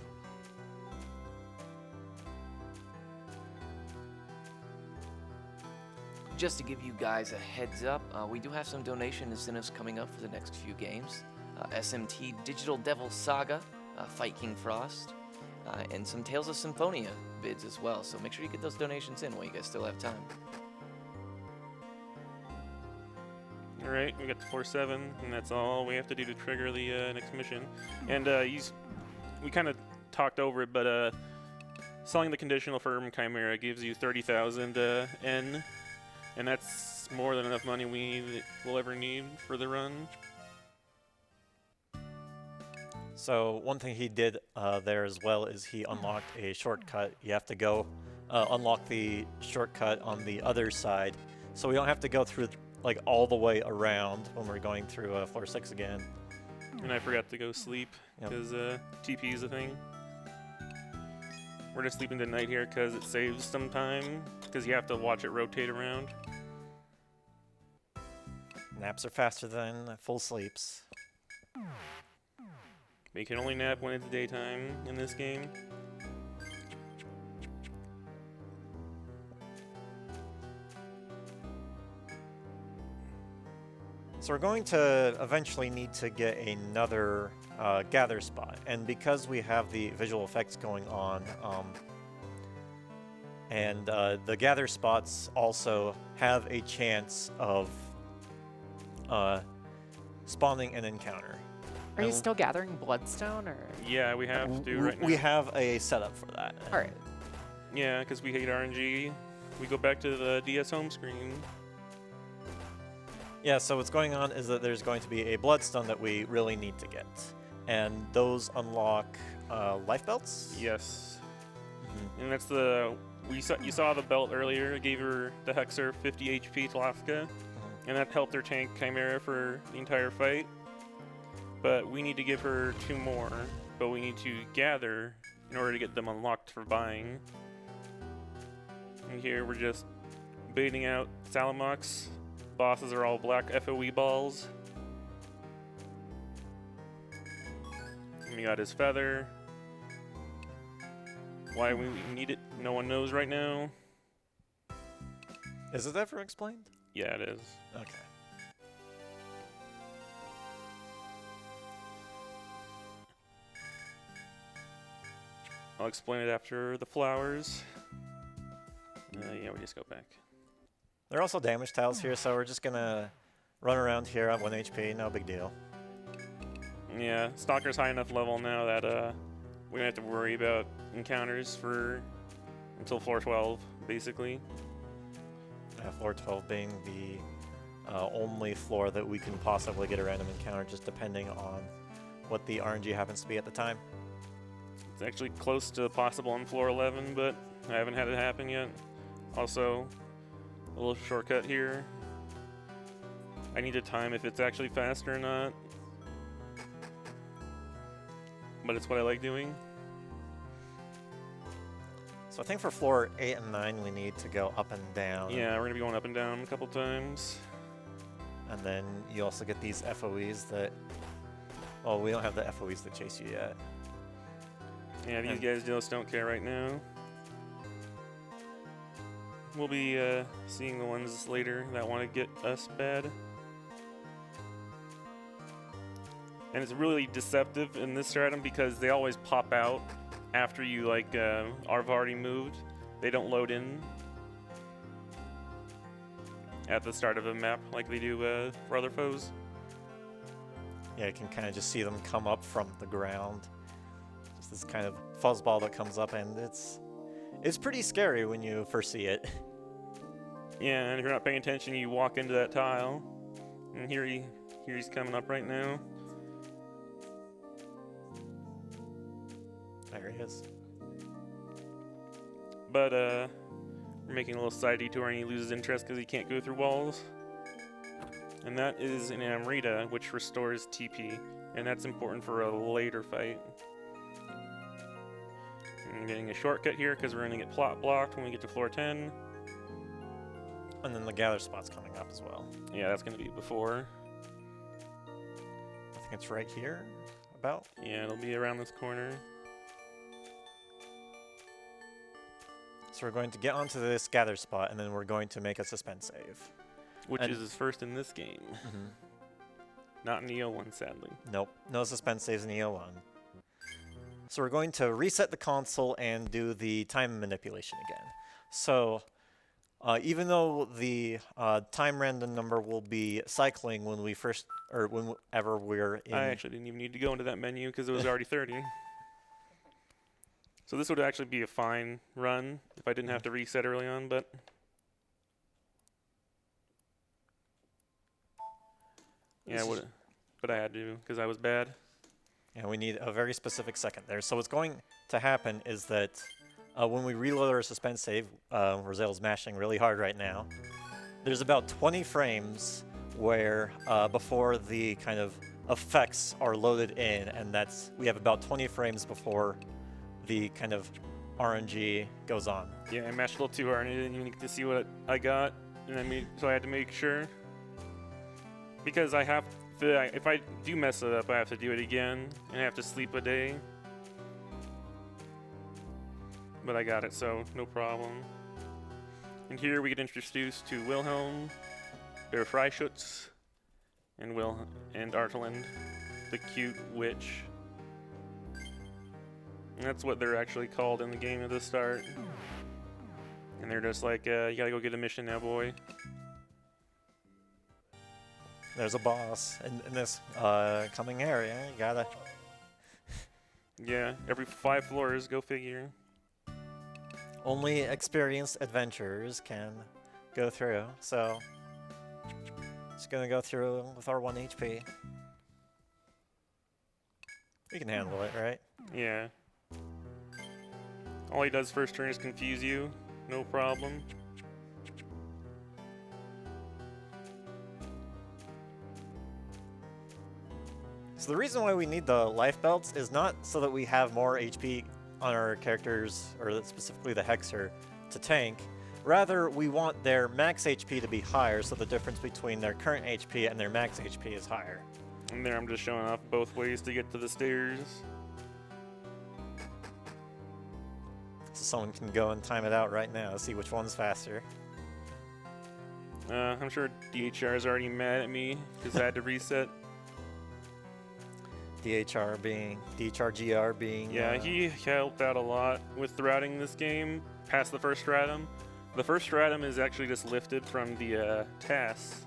Just to give you guys a heads up, we do have some donation incentives coming up for the next few games. SMT Digital Devil Saga, Fight King Frost, and some Tales of Symphonia bids as well. So make sure you get those donations in while you guys still have time. Alright, we got to floor 7, and that's all we have to do to trigger the next mission. And we kind of talked over it, but selling the conditional firm Chimera gives you 30,000 N, and that's more than enough money we'll ever need for the run. So one thing he did there as well is he unlocked a shortcut. You have to go unlock the shortcut on the other side, so we don't have to go through like all the way around when we're going through floor 6 again. And I forgot to go sleep Yep. because TP is a thing. We're just sleeping tonight here because it saves some time because you have to watch it rotate around. Naps are faster than full sleeps. But you can only nap when it's daytime in this game. So we're going to eventually need to get another gather spot, and because we have the visual effects going on, and the gather spots also have a chance of spawning an encounter. Are you still gathering bloodstone, or? Yeah, we have to right now. We have a setup for that. All right. Yeah, because we hate RNG. We go back to the DS home screen. Yeah, so what's going on is that there's going to be a bloodstone that we really need to get. And those unlock life belts? Yes. And that's the... You saw the belt earlier. It gave her the Hexer 50 HP Tlafka. And that helped her tank Chimera for the entire fight. But we need to give her 2 more. But we need to gather in order to get them unlocked for buying. And here we're just baiting out Salamox. Bosses are all black FOE balls. And we got his feather. Why we need it, no one knows right now. Is it ever explained? Yeah, it is. Okay. I'll explain it after the flowers. Yeah, we just go back. There are also damage tiles here, so we're just gonna run around here at 1 HP, no big deal. Yeah, Stalker's high enough level now that we don't have to worry about encounters for until floor 12, basically. Floor 12 being the only floor that we can possibly get a random encounter, just depending on what the RNG happens to be at the time. It's actually close to possible on floor 11, but I haven't had it happen yet. Also, a little shortcut here. I need to time if it's actually faster or not. But it's what I like doing. So I think for floor 8 and 9 we need to go up and down. Yeah, we're gonna be going up and down a couple times. And then you also get these FOEs that... Well, we don't have the FOEs that chase you yet. Yeah, these guys just don't care right now. We'll be seeing the ones later that want to get us bad. And it's really deceptive in this stratum because they always pop out after you have already moved. They don't load in at the start of a map like they do for other foes. Yeah, you can kind of just see them come up from the ground. Just this kind of fuzzball that comes up, and it's pretty scary when you first see it. Yeah, and if you're not paying attention, you walk into that tile. And here he's coming up right now. There he is. But we're making a little side detour and he loses interest because he can't go through walls. And that is an Amrita, which restores TP. And that's important for a later fight. I'm getting a shortcut here because we're going to get plot blocked when we get to floor 10. And then the gather spot's coming up as well. Yeah, that's going to be before. I think it's right here, about. Yeah, it'll be around this corner. So we're going to get onto this gather spot, and then we're going to make a suspend save. Which is his first in this game. Not in EO1, sadly. Nope, no suspend saves in EO1. So we're going to reset the console and do the time manipulation again. So even though the time random number will be cycling when we first, or whenever we're in... I actually didn't even need to go into that menu because it was already 30. So this would actually be a fine run if I didn't have to reset early on, but... Yeah, but I had to because I was bad. Yeah, we need a very specific second there. So what's going to happen is that when we reload our suspend save, Rosael's mashing really hard right now. There's about 20 frames where before the kind of effects are loaded in, and we have about 20 frames before the kind of RNG goes on. Yeah, I mashed a little too hard and I didn't even get to see what I got, and so I had to make sure. Because I have to, if I do mess it up, I have to do it again, and I have to sleep a day. But I got it, so no problem. And here we get introduced to Wilhelm, Der Freischutz, and Artelind, the cute witch. And that's what they're actually called in the game at the start. And they're just like, you gotta go get a mission now, boy. there's a boss in this coming area. You gotta. Yeah, every 5 floors, go figure. Only experienced adventurers can go through. So, just gonna go through with our 1 HP. We can handle it, right? Yeah. All he does first turn is confuse you. No problem. So the reason why we need the life belts is not so that we have more HP on our characters, or specifically the Hexer, to tank. Rather, we want their max HP to be higher, so the difference between their current HP and their max HP is higher. And there I'm just showing off both ways to get to the stairs. So someone can go and time it out right now, see which one's faster. I'm sure DHR is already mad at me because I had to reset. DHRGR being... Yeah, he helped out a lot with routing this game past the first stratum. The first stratum is actually just lifted from the tasks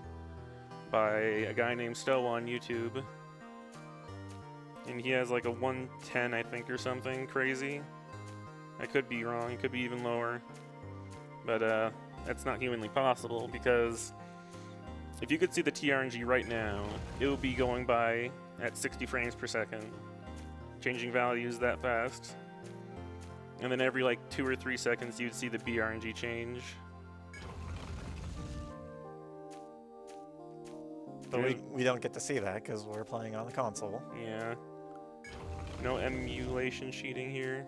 by a guy named Stow on YouTube. And he has like a 110, I think, or something crazy. I could be wrong, it could be even lower. But that's not humanly possible, because if you could see the TRNG right now, it would be going by at 60 frames per second, changing values that fast. And then every like 2 or 3 seconds you'd see the BRNG change. But we don't get to see that because we're playing on the console. Yeah. No emulation cheating here.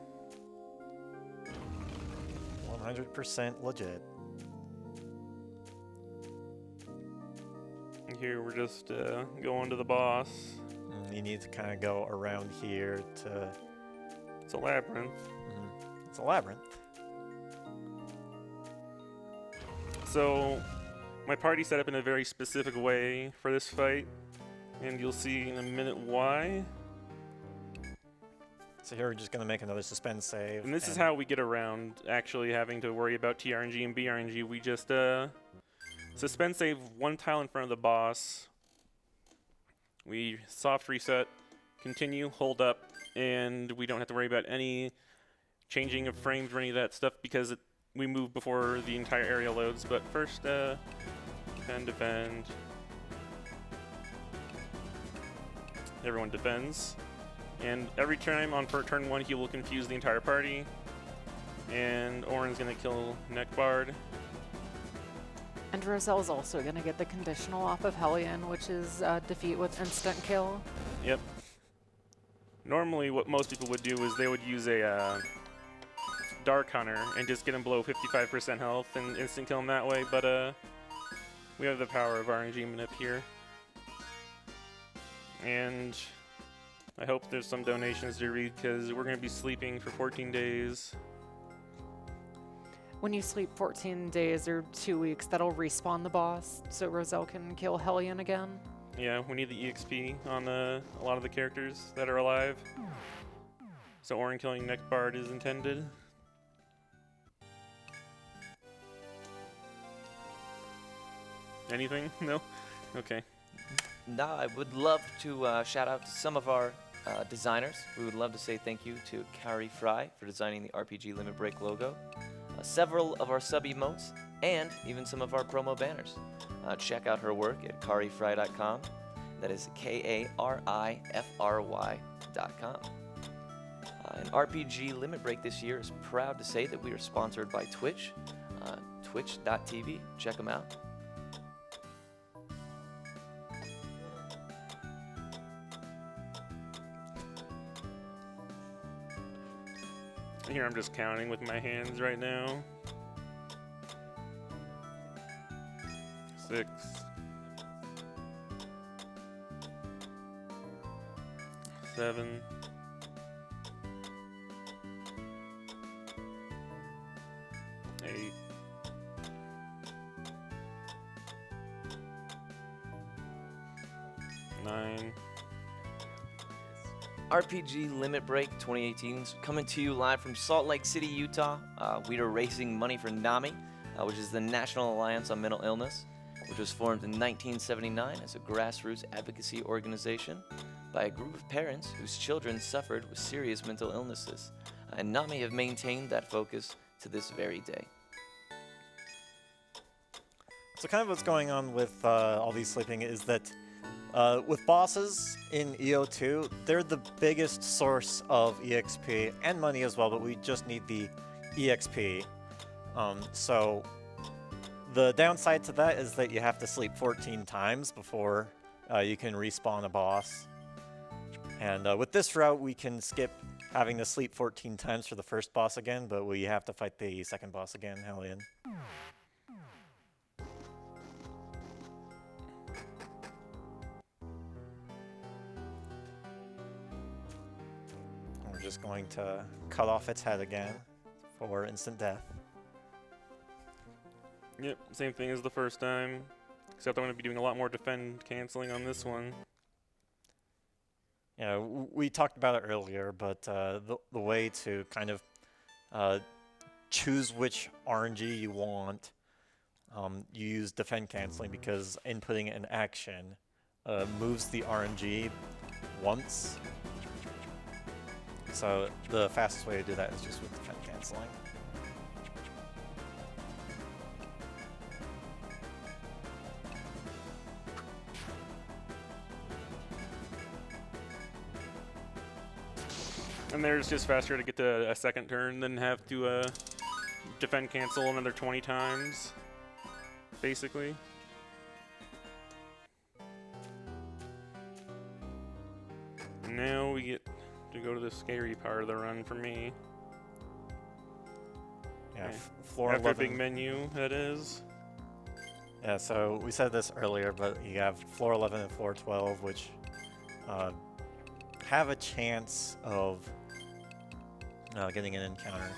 100% legit. Here we're just going to the boss. You need to kind of go around here to... It's a labyrinth. It's a labyrinth. So, my party set up in a very specific way for this fight, and you'll see in a minute why. So here we're just going to make another suspend save. And this is how we get around actually having to worry about TRNG and BRNG. We just suspend save 1 tile in front of the boss. We soft reset, continue, hold up, and we don't have to worry about any changing of frames or any of that stuff because we move before the entire area loads. But first, defend. Everyone defends. And every time on turn 1, he will confuse the entire party. And Oren's going to kill Neckbard. And Rosael's also going to get the conditional off of Hellion, which is defeat with instant kill. Yep. Normally what most people would do is they would use a Dark Hunter and just get him below 55% health and instant kill him that way, but we have the power of RNG manip here. And I hope there's some donations to read because we're going to be sleeping for 14 days. When you sleep 14 days or 2 weeks, that'll respawn the boss, so Rosael can kill Hellion again. Yeah, we need the EXP on a lot of the characters that are alive. So Oren killing Neckbard is intended. Anything? No? Okay. No, I would love to shout out to some of our designers. We would love to say thank you to Kari Fry for designing the RPG Limit Break logo, several of our sub emotes, and even some of our promo banners. Check out her work at karifry.com. That is KARIFRY.com. And RPG Limit Break this year is proud to say that we are sponsored by Twitch, twitch.tv. Check them out. Here I'm just counting with my hands right now. 6. 7. 8. 9. RPG Limit Break 2018 is coming to you live from Salt Lake City, Utah. We are raising money for NAMI, which is the National Alliance on Mental Illness. which was formed in 1979 as a grassroots advocacy organization by a group of parents whose children suffered with serious mental illnesses, and NAMI have maintained that focus to this very day. So kind of what's going on with all these sleeping is that with bosses in EO2, they're the biggest source of EXP and money as well, but we just need the EXP. So the downside to that is that you have to sleep 14 times before you can respawn a boss. And with this route, we can skip having to sleep 14 times for the first boss again, but we have to fight the second boss again, Hellion. We're just going to cut off its head again for instant death. Yep, same thing as the first time, except I'm going to be doing a lot more defend canceling on this one. Yeah, we talked about it earlier, but the way to kind of choose which RNG you want, you use defend canceling because inputting an action moves the RNG once. So the fastest way to do that is just with defend canceling. And there's just faster to get to a second turn than have to defend cancel another 20 times, basically. And now we get to go to the scary part of the run for me. Yeah, Okay. floor After 11. a big menu, that is. Yeah, so we said this earlier, but you have floor 11 and floor 12, which have a chance of getting an encounter.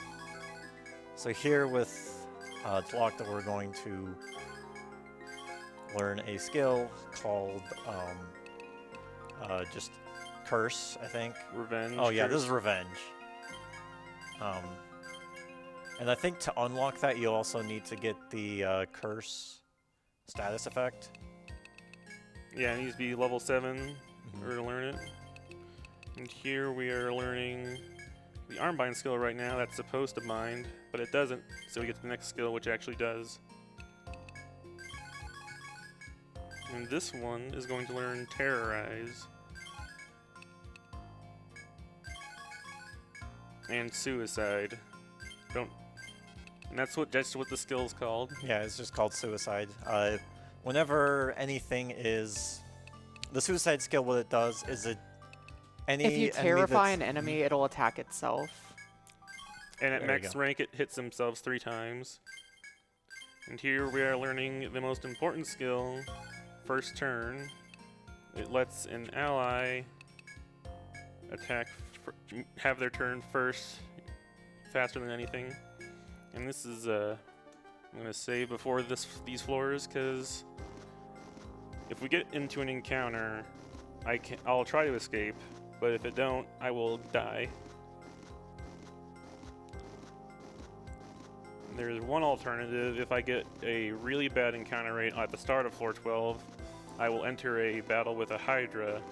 So here with Tlocta, we're going to learn a skill called just Curse, I think. Revenge. Oh yeah, curse. this is Revenge. And I think to unlock that, you'll also need to get the Curse status effect. Yeah, it needs to be level 7 in order to learn it. And here we are learning the Armbind skill right now. That's supposed to bind, but it doesn't. So we get to the next skill, which actually does. And this one is going to learn Terrorize. And Suicide. And that's what the skill's called. Yeah, it's just called Suicide. Whenever anything is... The Suicide skill, what it does is it... If you terrify an enemy, it'll attack itself. And at There you max go. rank, it hits themselves 3 times. And here we are learning the most important skill, first turn. It lets an ally attack, have their turn first, faster than anything. And this is, I'm going to save before these floors, because if we get into an encounter, I'll try to escape, but if it don't, I will die. There's one alternative. If I get a really bad encounter rate at the start of floor 12, I will enter a battle with a Hydra,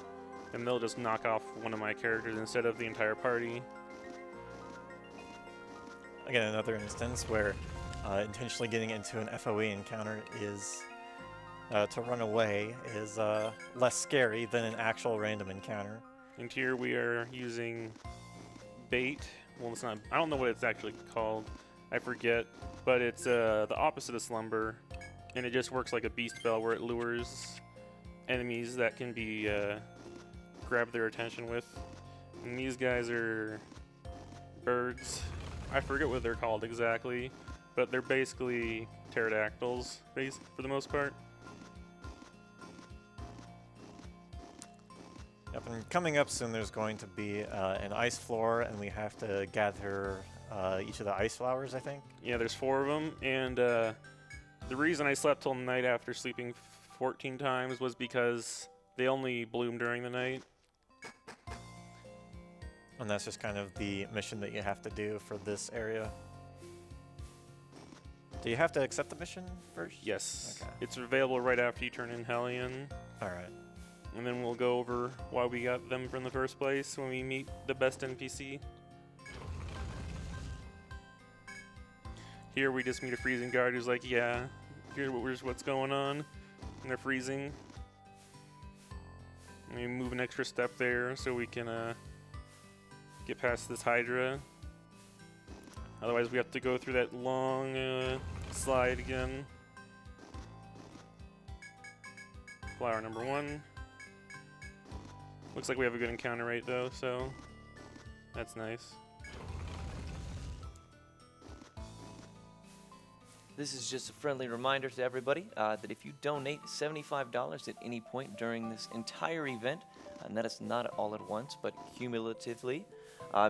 and they'll just knock off one of my characters instead of the entire party. Again, another instance where intentionally getting into an FOE encounter is... to run away is less scary than an actual random encounter. And here we are using bait. Well, it's not. I don't know what it's actually called. I forget. But it's the opposite of slumber, and it just works like a beast bell, where it lures enemies that can be grab their attention with. And these guys are birds. I forget what they're called exactly, but they're basically pterodactyls, for the most part. Yep, and coming up soon there's going to be an ice floor, and we have to gather each of the ice flowers, I think. Yeah, there's 4 of them, and the reason I slept till night after sleeping 14 times was because they only bloom during the night. And that's just kind of the mission that you have to do for this area. Do you have to accept the mission first? Yes. Okay. It's available right after you turn in Hellion. All right. And then we'll go over why we got them from the first place when we meet the best NPC. Here we just meet a freezing guard who's like, yeah, here's what's going on. And they're freezing. And we move an extra step there so we can get past this Hydra. Otherwise we have to go through that long slide again. Flower number 1. Looks like we have a good encounter rate though, so that's nice. This is just a friendly reminder to everybody that if you donate $75 at any point during this entire event, and that is not all at once, but cumulatively,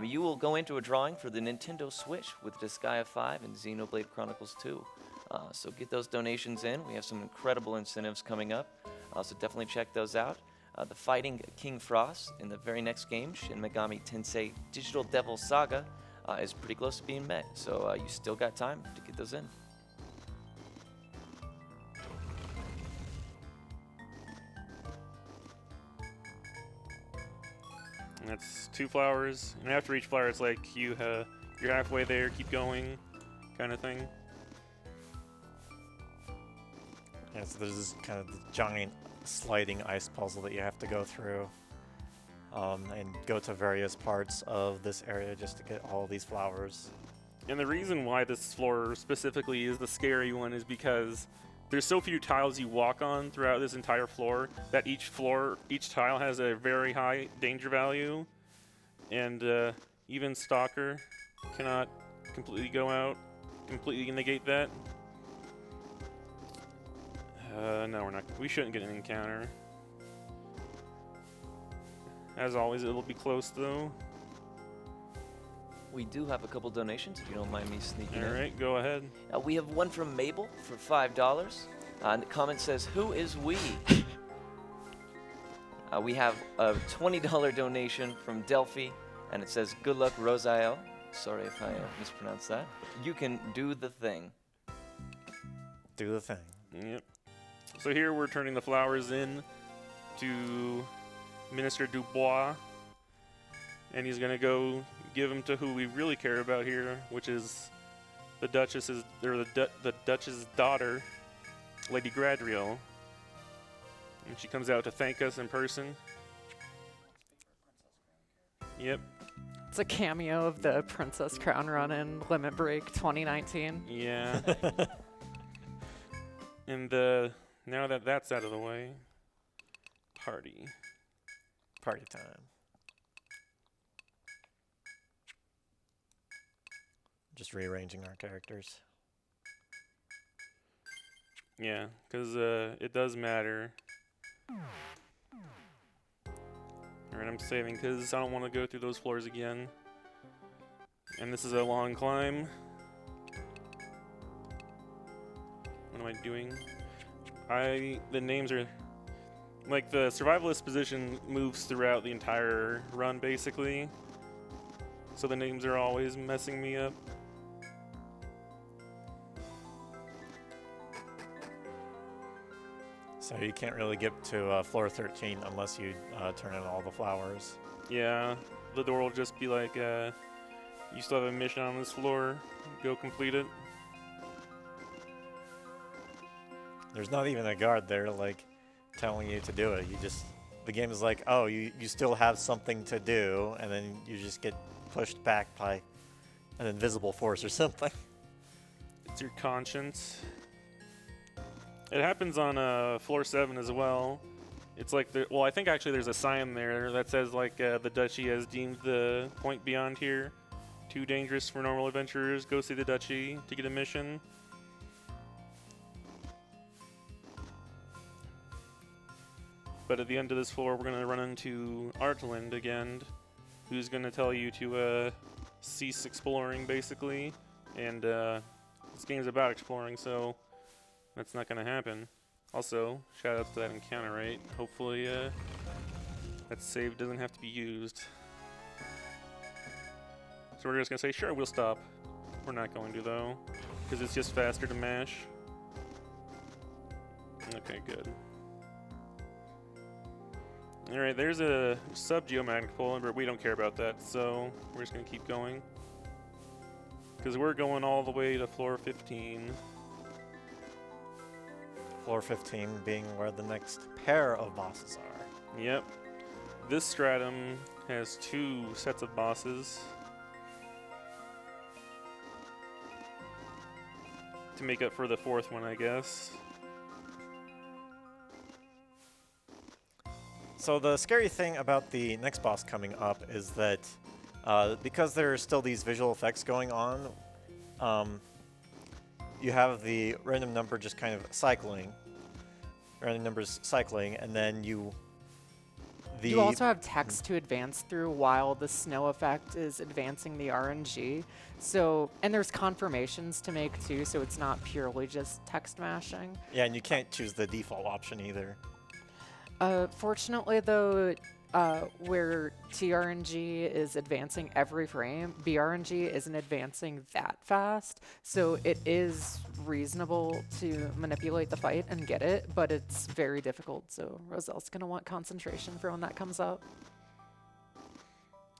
you will go into a drawing for the Nintendo Switch with Disgaea 5 and Xenoblade Chronicles 2. So get those donations in. We have some incredible incentives coming up, so definitely check those out. The Fighting King Frost in the very next game, Shin Megami Tensei Digital Devil Saga, is pretty close to being met, so you still got time to get those in. And that's 2 flowers. And after each flower, it's like you're halfway there, keep going, kind of thing. Yeah, so there's this kind of giant sliding ice puzzle that you have to go through and go to various parts of this area just to get all these flowers. And the reason why this floor specifically is the scary one is because there's so few tiles you walk on throughout this entire floor that each tile has a very high danger value, and even Stalker cannot completely go out, completely negate that. No, we shouldn't get an encounter. As always, it'll be close though. We do have a couple donations, if you don't mind me sneaking in. All right, go ahead. We have one from Mabel for $5. And the comment says, "Who is we?" We have a $20 donation from Delphi, and it says, "Good luck, Rosael." Sorry if I mispronounced that. You can do the thing. Do the thing. Yep. So here we're turning the flowers in to Minister Dubois, and he's gonna go give them to who we really care about here, which is the Duchess's daughter, Lady Gradriel. And she comes out to thank us in person. Yep. It's a cameo of the Princess Crown run in Limit Break 2019. Yeah. And now that that's out of the way, party time. Just rearranging our characters. Yeah, because it does matter. Alright, I'm saving because I don't want to go through those floors again. And this is a long climb. What am I doing? The names are... Like, the survivalist position moves throughout the entire run, basically. So the names are always messing me up. So you can't really get to floor 13 unless you turn in all the flowers. Yeah, the door will just be like, you still have a mission on this floor, go complete it. There's not even a guard there, like, telling you to do it. The game is like, oh, you still have something to do, and then you just get pushed back by an invisible force or something. It's your conscience. It happens on floor 7 as well. It's like, I think actually there's a sign there that says like the Duchy has deemed the point beyond here too dangerous for normal adventurers. Go see the Duchy to get a mission. But at the end of this floor, we're going to run into Artland again, who's going to tell you to cease exploring, basically. And this game's about exploring, so that's not going to happen. Also, shout out to that encounter rate. Hopefully that save doesn't have to be used. So we're just going to say, sure, we'll stop. We're not going to, though, because it's just faster to mash. Okay, good. Alright, there's a sub-geomagnetic pole, but we don't care about that, so we're just going to keep going. Because we're going all the way to floor 15. Floor 15 being where the next pair of bosses are. Yep. This stratum has 2 sets of bosses to make up for the 4th one, I guess. So the scary thing about the next boss coming up is that because there are still these visual effects going on, you have the random number just kind of cycling, random numbers cycling, and then you also have text to advance through while the snow effect is advancing the RNG. So, and there's confirmations to make too, so it's not purely just text mashing. Yeah, and you can't choose the default option either. Fortunately, though, where TRNG is advancing every frame, BRNG isn't advancing that fast, so it is reasonable to manipulate the fight and get it, but it's very difficult, so Rosael's going to want concentration for when that comes up.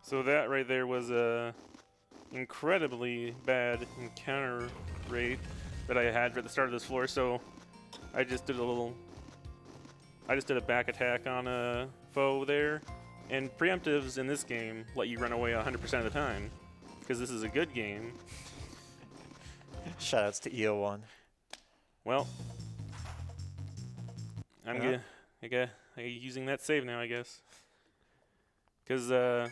So that right there was a incredibly bad encounter rate that I had at the start of this floor, so I just did a back attack on a foe there, and preemptives in this game let you run away 100% of the time, because this is a good game. Shoutouts to EO1. Well, I'm using that save now, I guess. Because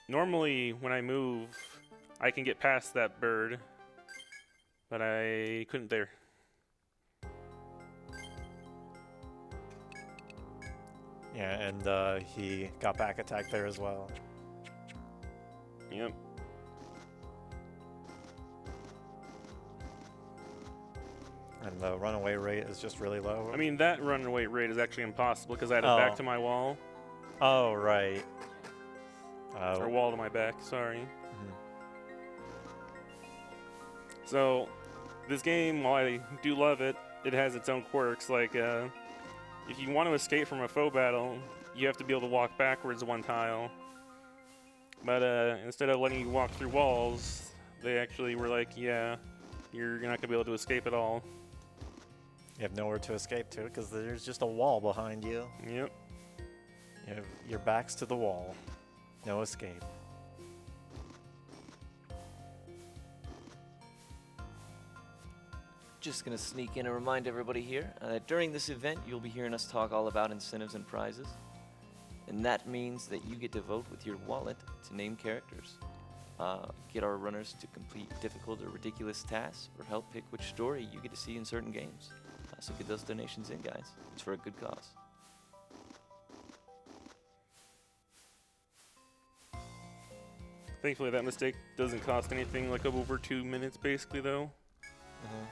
normally when I move, I can get past that bird, but I couldn't there. Yeah, and he got back attack there as well. Yep. And the runaway rate is just really low. I mean, that runaway rate is actually impossible because I had a back to my wall. Oh, right. Or wall to my back, sorry. Mhm. So, this game, while I do love it, it has its own quirks. Like, if you want to escape from a foe battle, you have to be able to walk backwards one tile. But instead of letting you walk through walls, they actually were like, yeah, you're not going to be able to escape at all. You have nowhere to escape to because there's just a wall behind you. Yep. You have your backs to the wall. No escape. Just going to sneak in and remind everybody here that during this event, you'll be hearing us talk all about incentives and prizes. And that means that you get to vote with your wallet to name characters, get our runners to complete difficult or ridiculous tasks, or help pick which story you get to see in certain games. So get those donations in, guys. It's for a good cause. Thankfully, that mistake doesn't cost anything, like over 2 minutes, basically, though. Mm-hmm.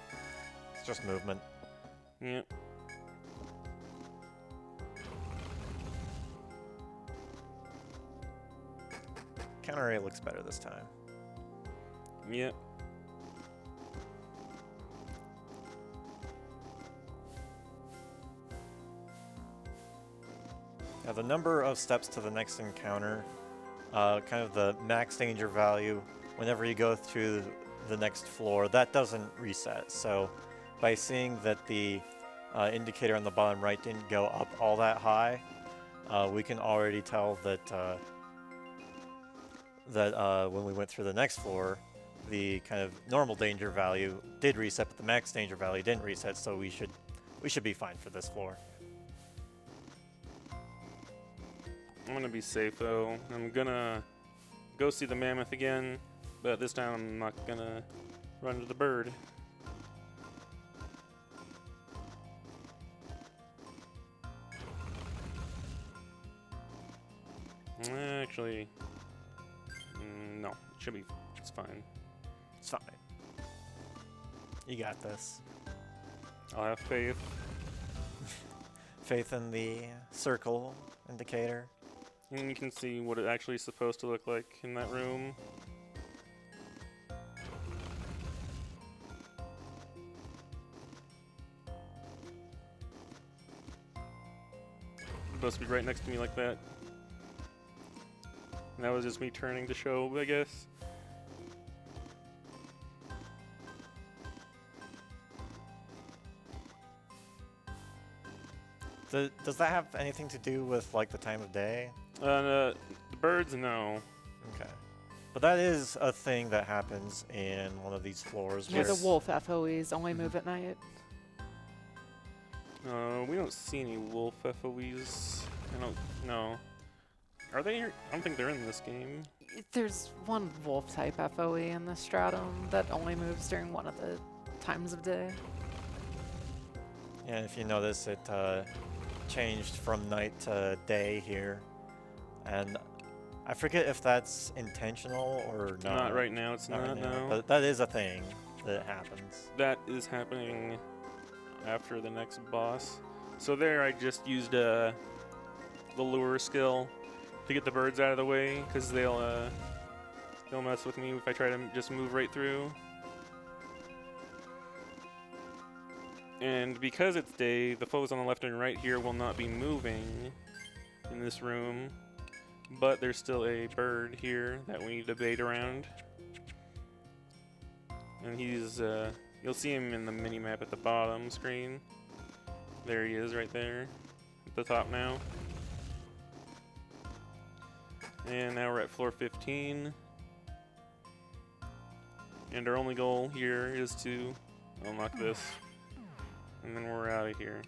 It's just movement. Yep. Counter rate looks better this time. Yep. Now the number of steps to the next encounter, kind of the max danger value, whenever you go through the next floor, that doesn't reset. So by seeing that the indicator on the bottom right didn't go up all that high, we can already tell that when we went through the next floor, the kind of normal danger value did reset, but the max danger value didn't reset. So we should be fine for this floor. I'm gonna be safe though. I'm gonna go see the mammoth again, but this time I'm not gonna run to the bird. Actually, no, it should be. It's fine. It's fine. You got this. I'll have faith. Faith in the circle indicator. And you can see what it actually is supposed to look like in that room. supposed to be right next to me like that. And that was just me turning to show, I guess. Does that have anything to do with like the time of day? The birds, no. Okay. But that is a thing that happens in one of these floors. Yeah, the Yes. wolf FOEs only move at night. We don't see any wolf FOEs. I don't know. Are they here? I don't think they're in this game. There's one wolf type FOE in the stratum that only moves during one of the times of day. Yeah, if you notice, it changed from night to day here. And I forget if that's intentional or not. Not right now, it's not, right now, no. But that is a thing that happens. That is happening after the next boss. So there I just used the lure skill to get the birds out of the way, because they'll mess with me if I try to just move right through. And because it's day, the foes on the left and right here will not be moving in this room, but there's still a bird here that we need to bait around. And he's, you'll see him in the mini-map at the bottom screen. There he is right there at the top now. And now we're at floor 15. And our only goal here is to unlock this. And then we're out of here.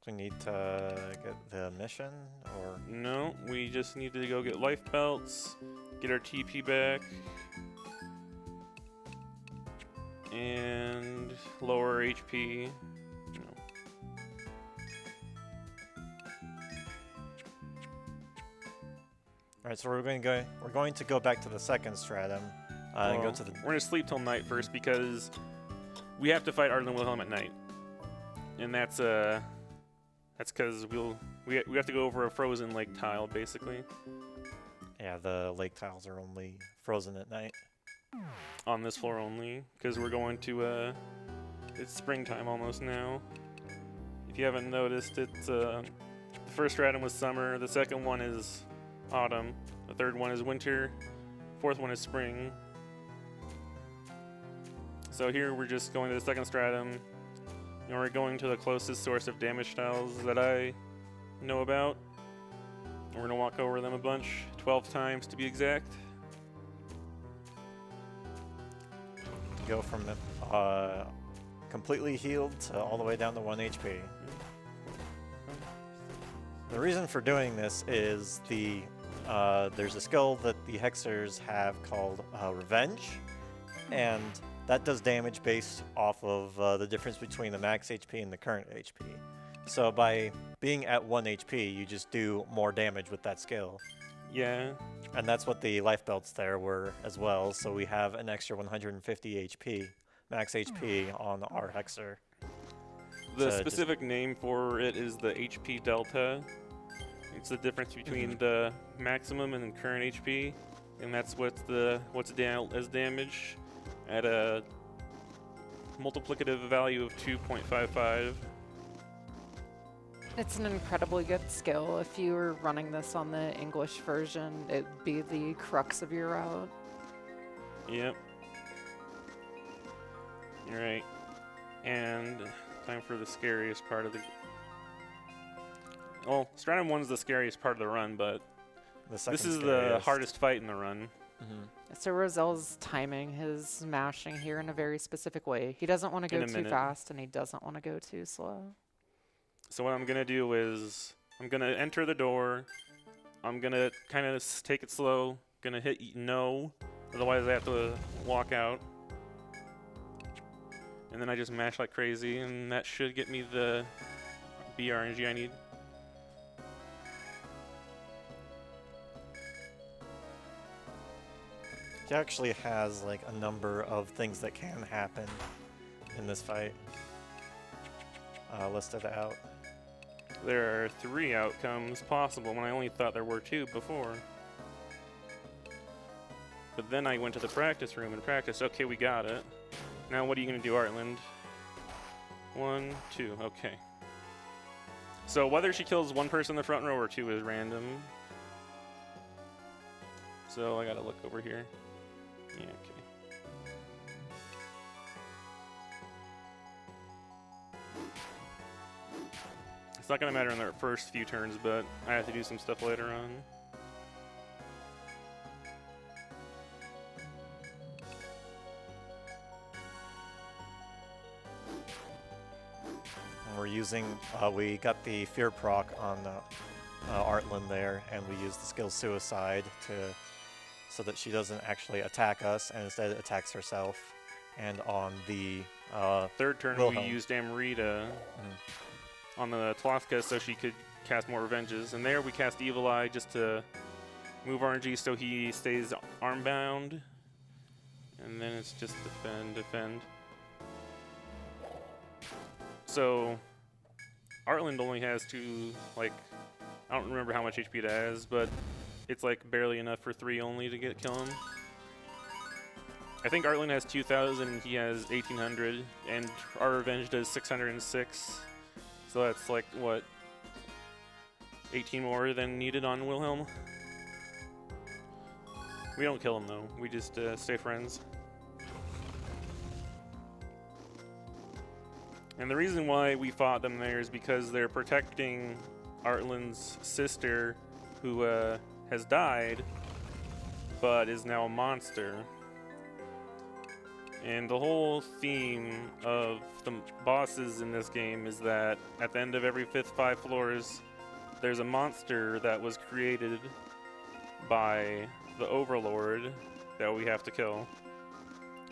We need to get the mission, or No, we just need to go get life belts, get our TP back, and lower HP. all right. So we're going to go back to the second stratum and go Well, to the. We're gonna sleep till night first because we have to fight Arlen Wilhelm at night, and that's because we have to go over a frozen lake tile basically Yeah, the lake tiles are only frozen at night. on this floor only because we're going to it's springtime almost now. If you haven't noticed, it's the first stratum was summer, the second one is autumn, the third one is winter, fourth one is spring. So here we're just going to the second stratum, and we're going to the closest source of damage tiles that I know about. And we're gonna walk over them a bunch, 12 times to be exact. Go from completely healed to all the way down to 1 HP. The reason for doing this is there's a skill that the Hexers have called Revenge, and that does damage based off of the difference between the max HP and the current HP. So by being at 1 HP, you just do more damage with that skill. Yeah, And that's what the life belts there were as well. So we have an extra 150 HP, max HP on our Hexer. the So specific name for it is the HP delta. It's the difference between the maximum and the current HP, and that's what's dealt as damage at a multiplicative value of 2.55. It's an incredibly good skill. If you were running this on the English version, it'd be the crux of your route. Yep. You're right. And time for the scariest part of the... Well, Stratum 1 is the scariest part of the run, but The this second is the scariest. hardest fight in the run. So Rosael's timing his mashing here in a very specific way. He doesn't want to In go a too minute. fast, and he doesn't want to go too slow. So what I'm going to do is I'm going to enter the door. I'm going to kind of take it slow. Going to hit no, otherwise I have to walk out. And then I just mash like crazy, and that should get me the BRNG I need. He actually has like a number of things that can happen in this fight listed out. There are 3 outcomes possible when I only thought there were 2 before. But then I went to the practice room and practiced. Okay, we got it. Now what are you going to do, Artland? 1, 2. Okay. So whether she kills one person in the front row or 2 is random. So I gotta look over here. Yeah, okay. It's not gonna matter in the first few turns, but I have to do some stuff later on. We're using, we got the fear proc on Artland there, and we used the skill Suicide so that she doesn't actually attack us, and instead attacks herself. And on the Third turn, Wilhelm. we used Amrita on the Tlafka so she could cast more Revenges. And there we cast Evil Eye just to move RNG so he stays armbound. And then it's just defend, defend. So Artland only has I don't remember how much HP it has, but it's like barely enough for 3 only to kill him. I think Artland has 2,000 and he has 1,800, and our Revenge does 606. So that's like, what, 18 more than needed on Wilhelm? We don't kill him though, we just stay friends. And the reason why we fought them there is because they're protecting Artland's sister, who has died, but is now a monster. And the whole theme of the bosses in this game is that at the end of every 5 floors, there's a monster that was created by the Overlord that we have to kill.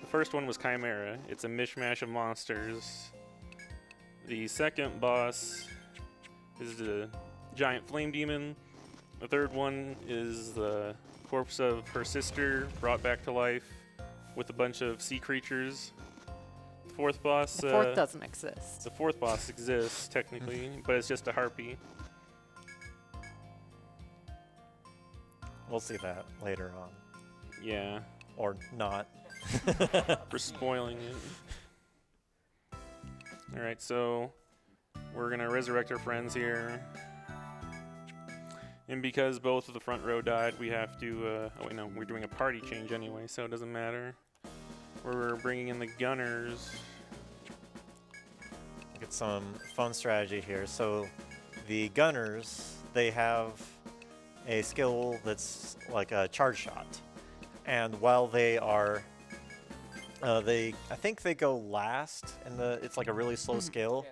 The first one was Chimera. It's a mishmash of monsters. The second boss is the giant flame demon. The third one is the corpse of her sister brought back to life with a bunch of sea creatures. The fourth boss... The fourth doesn't exist. The fourth boss exists, technically, but it's just a harpy. We'll see that later on. Yeah. Or not. For spoiling it. Alright, so we're gonna resurrect our friends here. And because both of the front row died, we have to, oh wait, no, we're doing a party change anyway, so it doesn't matter. We're bringing in the gunners. Get some fun strategy here. So the gunners, they have a skill that's like a charge shot. And while they are I think they go last, and it's like a really slow skill.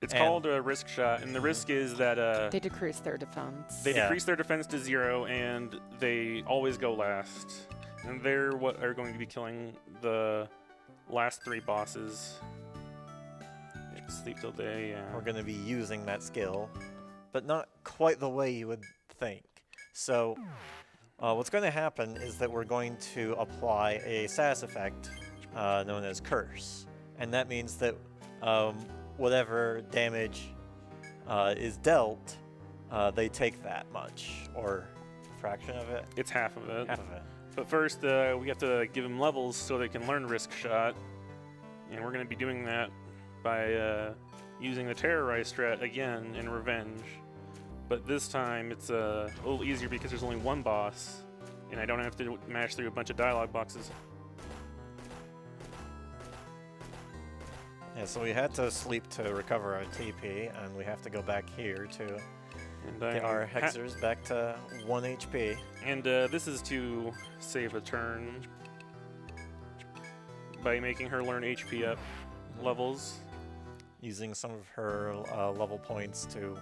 It's called a risk shot, and the risk is that they decrease their defense. They decrease their defense to 0, and they always go last. And they're what are going to be killing the last 3 bosses. Sleep till day, yeah. We're going to be using that skill, but not quite the way you would think. So what's going to happen is that we're going to apply a status effect known as Curse. And that means that whatever damage is dealt, they take that much, or a fraction of it. It's half of it. Half of it. But first, we have to give them levels so they can learn Risk Shot. And we're going to be doing that by using the Terrorize strat again in Revenge. But this time, it's a little easier because there's only one boss, and I don't have to mash through a bunch of dialogue boxes. Yeah, so we had to sleep to recover our TP, and we have to go back here to get our Hexers back to 1 HP. And this is to save a turn by making her learn HP up levels. Using some of her level points to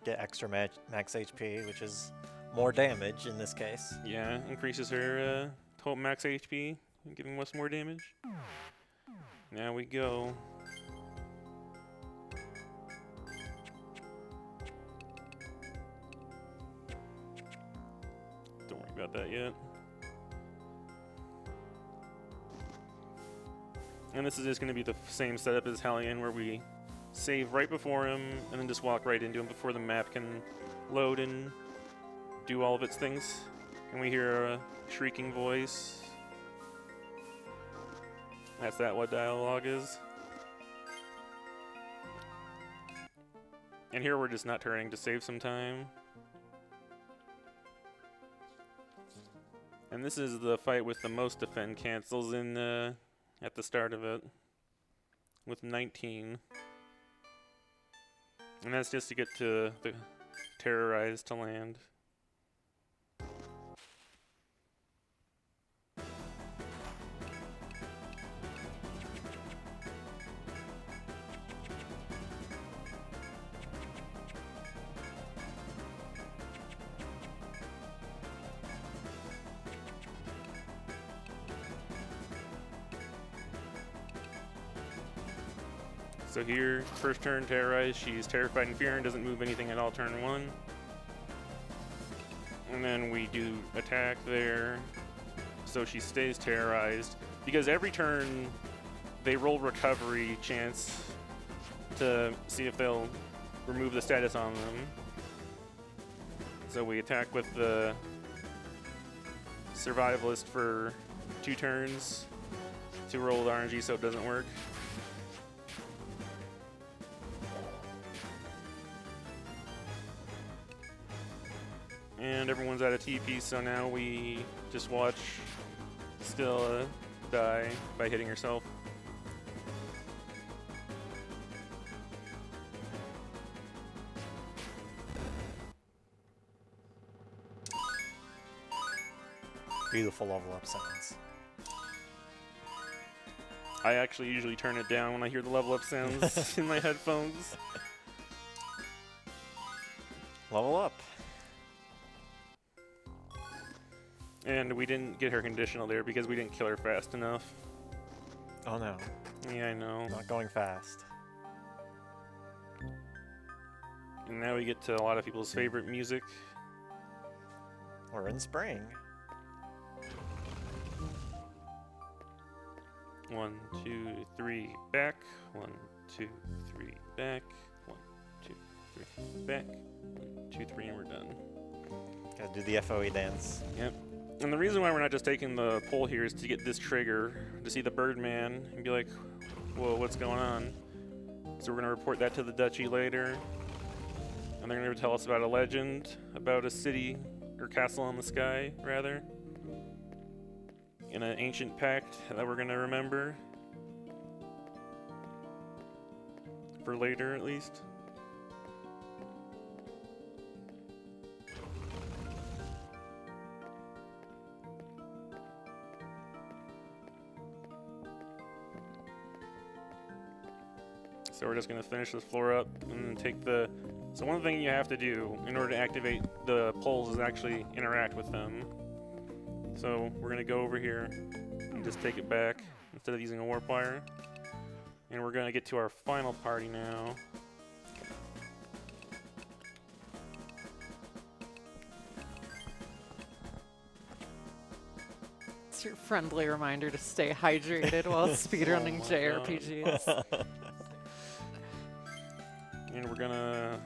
get extra max HP, which is more damage in this case. Yeah, increases her total max HP, giving us more damage. Now we go. Don't worry about that yet. And this is just going to be the same setup as Hellion, where we save right before him and then just walk right into him before the map can load and do all of its things. And we hear a shrieking voice. That's what dialogue is. And here we're just not turning to save some time. And this is the fight with the most defend cancels in at the start of it, with 19. And that's just to get to the terrorize to land. So here, first turn, terrorize. She's terrified and fearing, doesn't move anything at all turn 1. And then we do attack there. So she stays terrorized. Because every turn, they roll recovery chance to see if they'll remove the status on them. So we attack with the survivalist for 2 turns to roll the RNG so it doesn't work. And everyone's out of TP, so now we just watch Stella die by hitting herself. Beautiful level up sounds. I actually usually turn it down when I hear the level up sounds in my headphones. Level up. And we didn't get her conditional there because we didn't kill her fast enough. Oh no, Yeah, I know. not going fast. And now we get to a lot of people's favorite music. We're in spring. 1, 2, 3, back. 1, 2, 3, back. 1, 2, 3, back. 1, 2, 3, and we're done. Gotta do the FOE dance. Yep. And the reason why we're not just taking the poll here is to get this trigger, to see the Birdman and be like, whoa, what's going on? So we're going to report that to the Duchy later. And they're going to tell us about a legend, about a city, or castle in the sky, rather. In an ancient pact that we're going to remember. For later, at least. So we're just going to finish this floor up and take the... So one thing you have to do in order to activate the poles is actually interact with them. So we're going to go over here and just take it back instead of using a warp wire. And we're going to get to our final party now. It's your friendly reminder to stay hydrated while speedrunning my JRPGs. And we're going to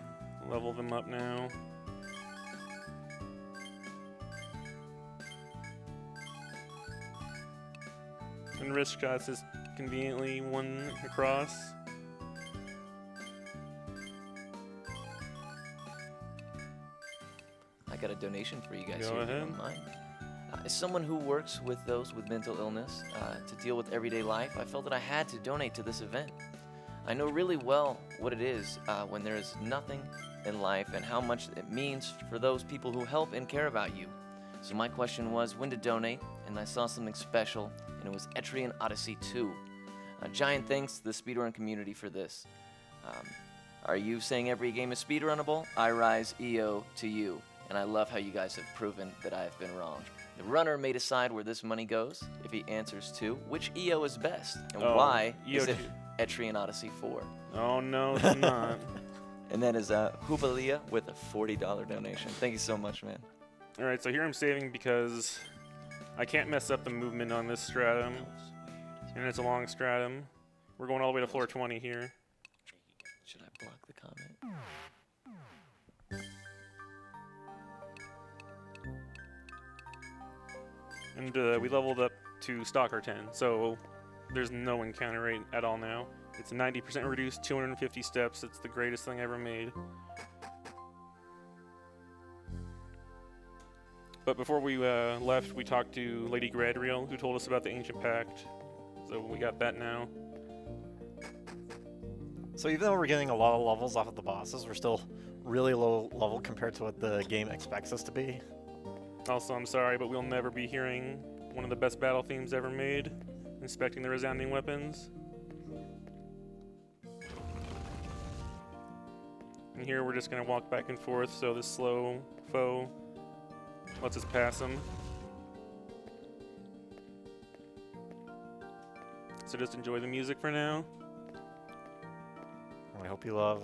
level them up now. And wrist shots is conveniently 1 across. I got a donation for you guys Go here, if you ahead. don't mind. As someone who works with those with mental illness to deal with everyday life, I felt that I had to donate to this event. I know really well what it is when there is nothing in life and how much it means for those people who help and care about you. So my question was when to donate, and I saw something special, and it was Etrian Odyssey 2. Giant thanks to the speedrun community for this. Are you saying every game is speedrunnable? I rise EO to you, and I love how you guys have proven that I have been wrong. The runner may decide where this money goes if he answers to which EO is best, and why is it Etrian Odyssey 4. Oh no, it's not. And that is Hubalia with a $40 donation. Thank you so much, man. Alright, so here I'm saving because I can't mess up the movement on this stratum. And it's a long stratum. We're going all the way to floor 20 here. Should I block the comment? And we leveled up to Stalker 10, so there's no encounter rate at all now. It's 90% reduced, 250 steps. It's the greatest thing ever made. But before we left, we talked to Lady Galadriel, who told us about the Ancient Pact. So we got that now. So even though we're getting a lot of levels off of the bosses, we're still really low level compared to what the game expects us to be. Also, I'm sorry, but we'll never be hearing one of the best battle themes ever made, inspecting the resounding weapons. And here we're just going to walk back and forth, so this slow foe lets us pass him. So just enjoy the music for now. I hope you love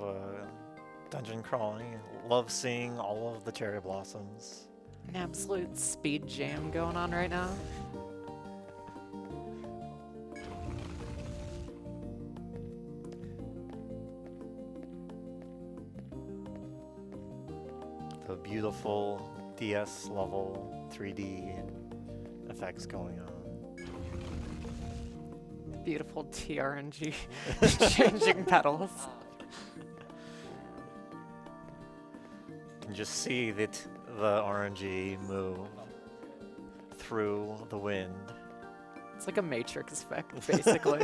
dungeon crawling. Love seeing all of the cherry blossoms. An absolute speed jam going on right now. The beautiful DS level 3D effects going on. Beautiful TRNG changing petals. You can just see that the RNG move through the wind. It's like a Matrix effect, basically.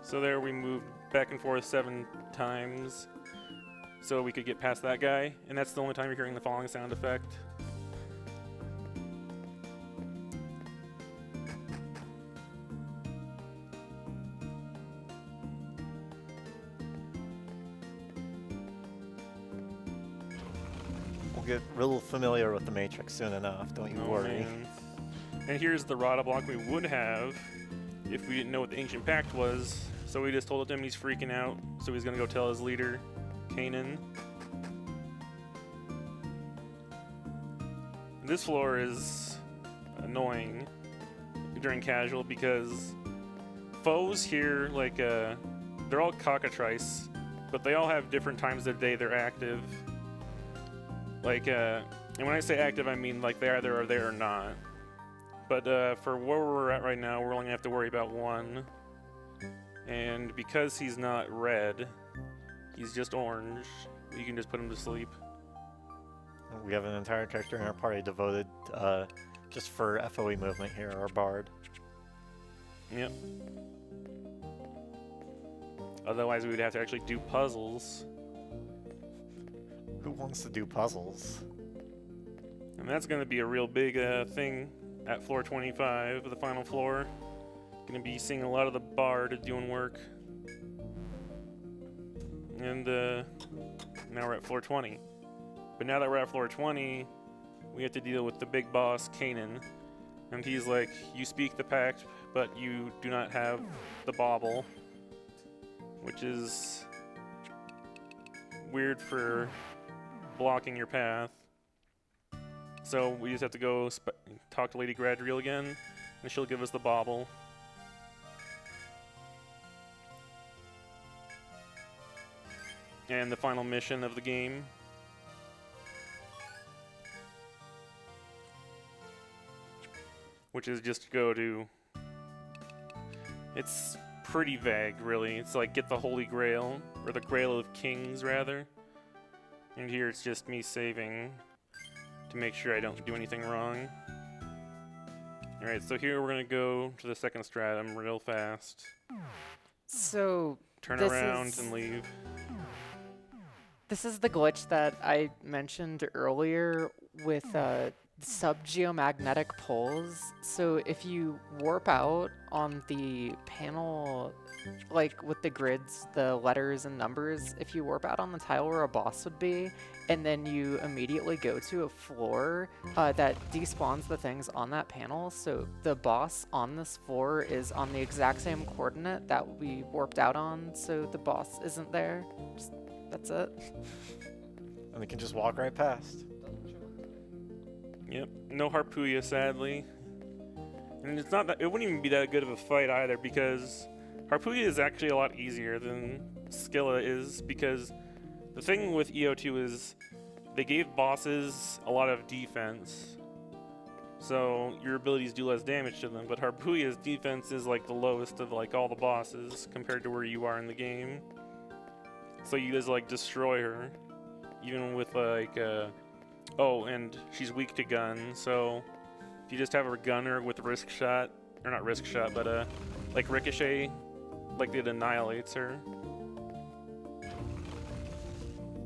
So there we moved back and forth 7 times so we could get past that guy, and that's the only time you're hearing the falling sound effect. We'll get real familiar with the Matrix soon enough, don't you worry. Man. And here's the Rada block we would have if we didn't know what the Ancient Pact was. So we just told him he's freaking out, so he's gonna go tell his leader, Kanan. This floor is annoying during casual because foes here, like, they're all cockatrice, but they all have different times of day they're active. Like, and when I say active, I mean like they either are there or not. But for where we're at right now, we're only gonna have to worry about one. And because he's not red, he's just orange, you can just put him to sleep. We have an entire character in our party devoted just for FOE movement here, our bard. Yep. Otherwise, we would have to actually do puzzles. Who wants to do puzzles? And that's going to be a real big thing at floor 25, the final floor. Going to be seeing a lot of the bard doing work. And now we're at floor 20. But now that we're at floor 20, we have to deal with the big boss, Kanan. And he's like, you speak the pact, but you do not have the bauble. Which is weird for blocking your path. So we just have to go talk to Lady Galadriel again, and she'll give us the bauble. And the final mission of the game. Which is just to go to... It's pretty vague, really. It's like get the Holy Grail, or the Grail of Kings, rather. And here it's just me saving to make sure I don't do anything wrong. Alright, so here we're going to go to the second stratum real fast. So Turn this around is- and leave. This is the glitch that I mentioned earlier with subgeomagnetic poles. So if you warp out on the panel, like with the grids, the letters and numbers, if you warp out on the tile where a boss would be, and then you immediately go to a floor that despawns the things on that panel, so the boss on this floor is on the exact same coordinate that we warped out on, so the boss isn't there. That's it. And we can just walk right past. Yep, no Harpuya, sadly. And it's not that, it wouldn't even be that good of a fight either, because Harpuya is actually a lot easier than Scylla is, because the thing with EO2 is they gave bosses a lot of defense. so your abilities do less damage to them. But Harpuya's defense is like the lowest of like all the bosses compared to where you are in the game. So you just like destroy her, even with like oh, and she's weak to gun. So if you just have her gunner with risk shot, or not risk shot, but like ricochet, like it annihilates her.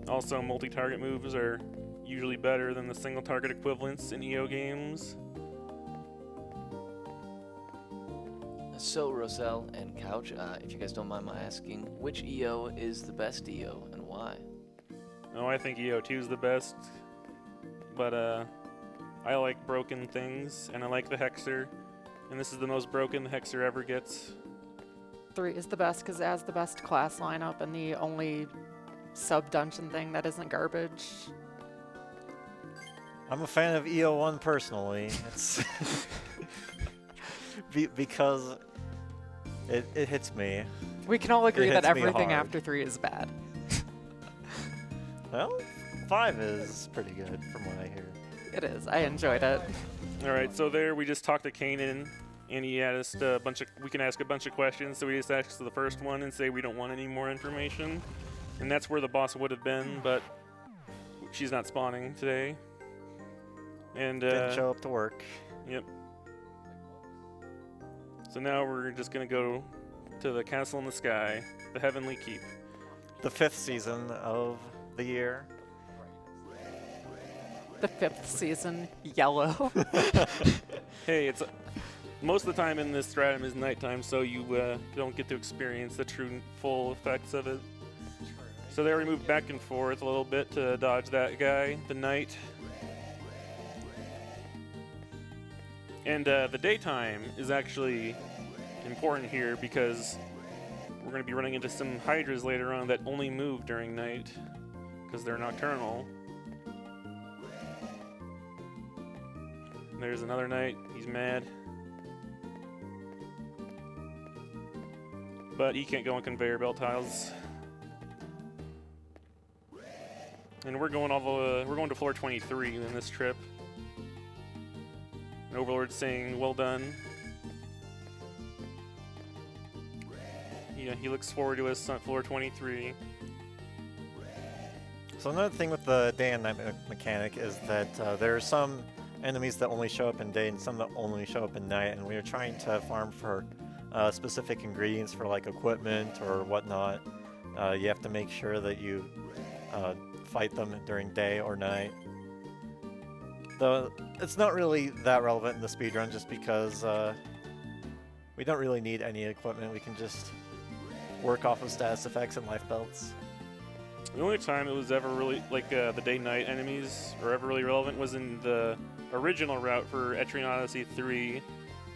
Also, multi-target moves are usually better than the single-target equivalents in EO games. So, Rosael and Couch, if you guys don't mind my asking, which EO is the best EO and why? Oh, I think EO2 is the best, but I like broken things, and I like the Hexer, and this is the most broken the Hexer ever gets. 3 is the best because it has the best class lineup and the only sub-dungeon thing that isn't garbage. I'm a fan of EO1 personally. It's because it hits me. We can all agree that hits me everything hard. after 3 is bad. Well, 5 is pretty good from what I hear. It is. I enjoyed it. All right, so there we just talked to Kanan, and he asked a bunch of. We can ask a bunch of questions, so we just asked the first one and say we don't want any more information, and that's where the boss would have been, but she's not spawning today. And Didn't show up to work. Yep. So now we're just gonna go to the castle in the sky, the Heavenly Keep. The 5th season of the year. The 5th season, yellow. Hey, it's most of the time in this stratum is nighttime, so you don't get to experience the true full effects of it. So there we move back and forth a little bit to dodge that guy, the knight. And the daytime is actually important here because we're going to be running into some hydras later on that only move during night because they're nocturnal. There's another knight. He's mad. But he can't go on conveyor belt tiles. And we're going we're going to floor 23 in this trip. And Overlord's saying, "Well done." Yeah, he looks forward to us on floor 23. So another thing with the day and night mechanic is that there are some enemies that only show up in day and some that only show up in night, and we are trying to farm for specific ingredients for like equipment or whatnot. You have to make sure that you fight them during day or night. Though it's not really that relevant in the speedrun just because we don't really need any equipment. We can just work off of status effects and life belts. The only time it was ever really, like, the day-night enemies are ever really relevant was in the original route for Etrian Odyssey 3,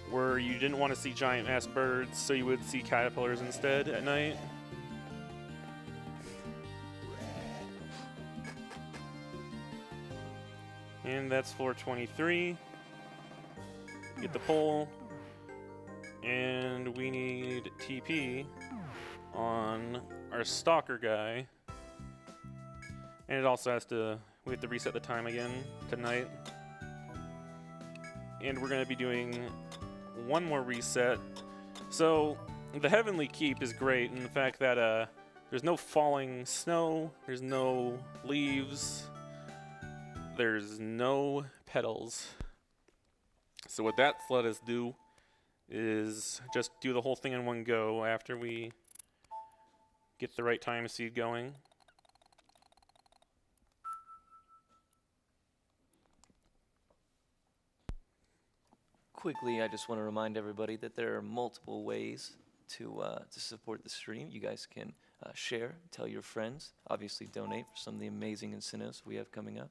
where you didn't want to see giant-ass birds, so you would see caterpillars instead at night. And that's floor 23. Get the pole. And we need TP on our stalker guy. And it also has to, we have to reset the time again tonight. And we're going to be doing one more reset. So the Heavenly Keep is great in the fact that there's no falling snow, there's no leaves, there's no petals. So what that's let us do is just do the whole thing in one go after we get the right time seed going. Quickly, I just want to remind everybody that there are multiple ways to support the stream. You guys can share, tell your friends, obviously donate for some of the amazing incentives we have coming up.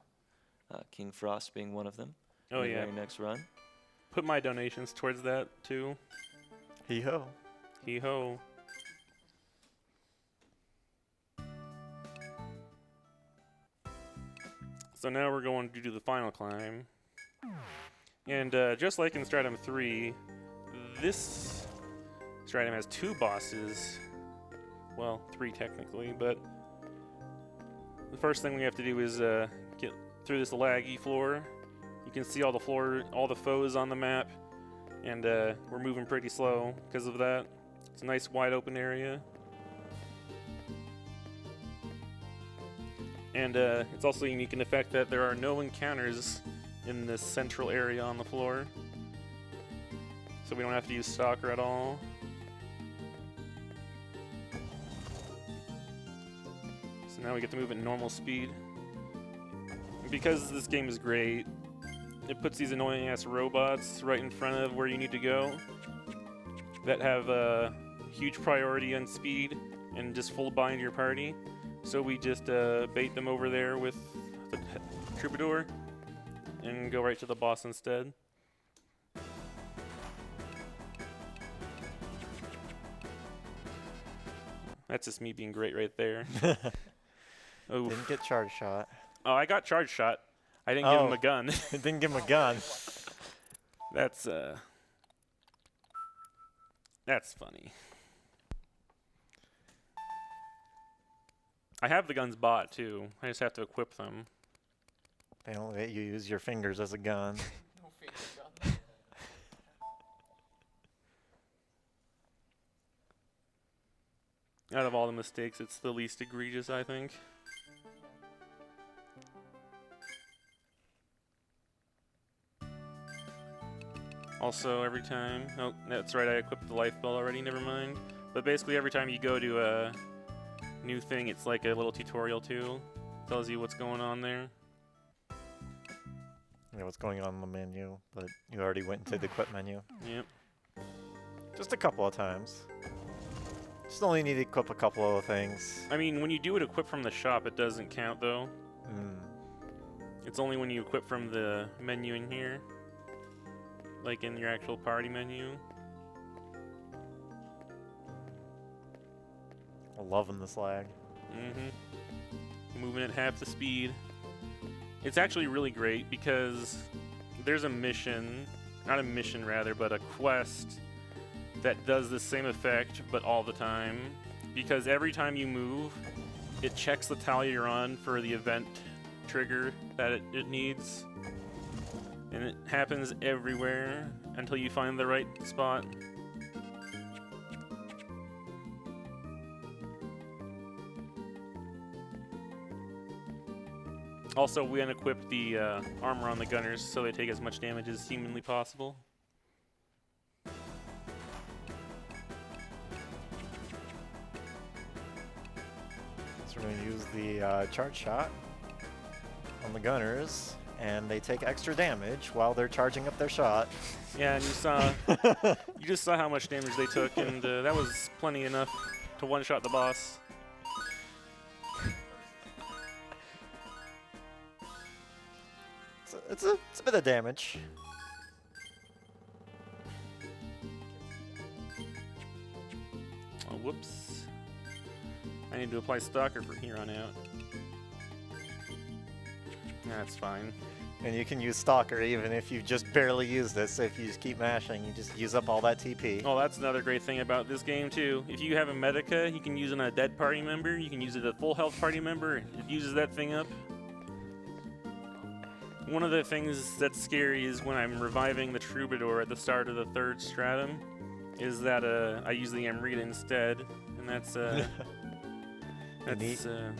King Frost being one of them. Oh, in the yeah. very next run. Put my donations towards that, too. Hee-ho. Hee-ho. So now we're going to do the final climb. And just like in Stratum 3, this Stratum has 2 bosses. Well, 3 technically, but the first thing we have to do is get through this laggy floor. You can see all the foes on the map, and we're moving pretty slow because of that. It's a nice wide open area. And it's also unique in the fact that there are no encounters in this central area on the floor. So we don't have to use Stalker at all. So now we get to move at normal speed. And because this game is great, it puts these annoying ass robots right in front of where you need to go that have a huge priority on speed and just full bind your party. So we just bait them over there with the Troubadour and go right to the boss instead. That's just me being great right there. Didn't get charge shot. Oh, I got charge shot. I didn't give him a gun. Didn't give him a gun. That's funny. I have the guns bought too. I just have to equip them. They don't let you use your fingers as a gun. No finger gun. Out of all the mistakes, it's the least egregious, I think. Also, every time... Oh, that's right, I equipped the life belt already, never mind. But basically, every time you go to a new thing, it's like a little tutorial too. Tells you what's going on there. Yeah, what's going on in the menu, but you already went into the equip menu. Yep. Just a couple of times. Just only need to equip a couple of things. I mean, when you do it equip from the shop, it doesn't count though. It's only when you equip from the menu in here. Like in your actual party menu. I'm loving this lag. Moving at half the speed. It's actually really great because there's a mission, not a mission rather, but a quest that does the same effect but all the time. Because every time you move, it checks the tally you're on for the event trigger that it needs. And it happens everywhere until you find the right spot. Also, we unequipped the armor on the gunners so they take as much damage as humanly possible. So we're going to use the charge shot on the gunners, and they take extra damage while they're charging up their shot. Yeah, and you just saw how much damage they took, and that was plenty enough to one-shot the boss. It's a bit of damage. Oh, whoops. I need to apply Stalker from here on out. That's fine. And you can use Stalker even if you just barely use this. So if you just keep mashing, you just use up all that TP. Oh, that's another great thing about this game, too. If you have a Medica, you can use it on a dead party member. You can use it on a full health party member. It uses that thing up. One of the things that's scary is when I'm reviving the Troubadour at the start of the third stratum, is that I use the Amrita instead, and that's yeah,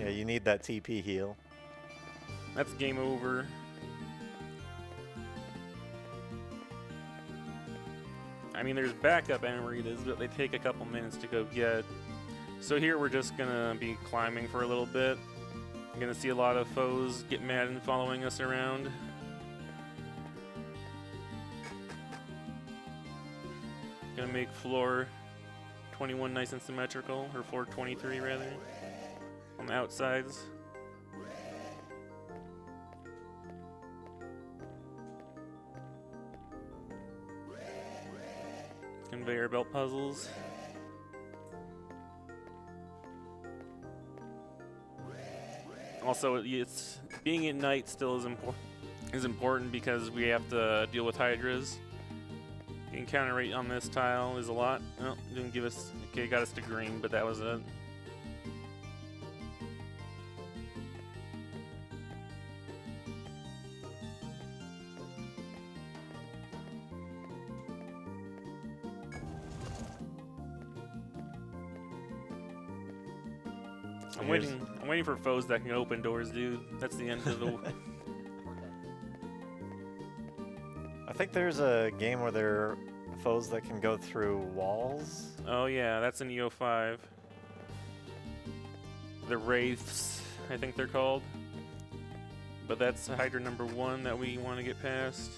you need that TP heal. That's game over. I mean, there's backup Amritas, but they take a couple minutes to go get. So here we're just gonna be climbing for a little bit. I'm gonna see a lot of foes get mad and following us around. Gonna make floor 21 nice and symmetrical, or floor 23 rather, on the outsides. Conveyor belt puzzles. Also, it's being at night still is important because we have to deal with Hydras. The encounter rate on this tile is a lot. Oh, didn't give us. Okay, got us to green, but that was it. I'm waiting for foes that can open doors, dude. That's the end of the. I think there's a game where there are foes that can go through walls. Oh yeah, that's in EO5. The Wraiths, I think they're called. But that's Hydra number 1 that we want to get past.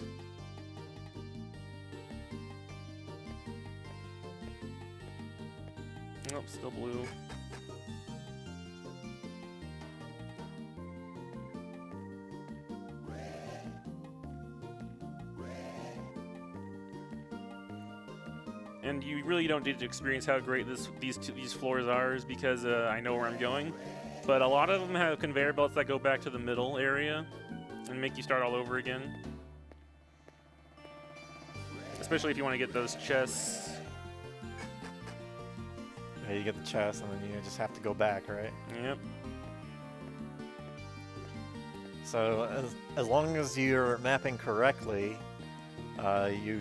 Nope, still blue. And you really don't get to experience how great these floors are, is because I know where I'm going. But a lot of them have conveyor belts that go back to the middle area and make you start all over again. Especially if you want to get those chests. Yeah, you get the chest and then you just have to go back, right? Yep. So as long as you're mapping correctly, you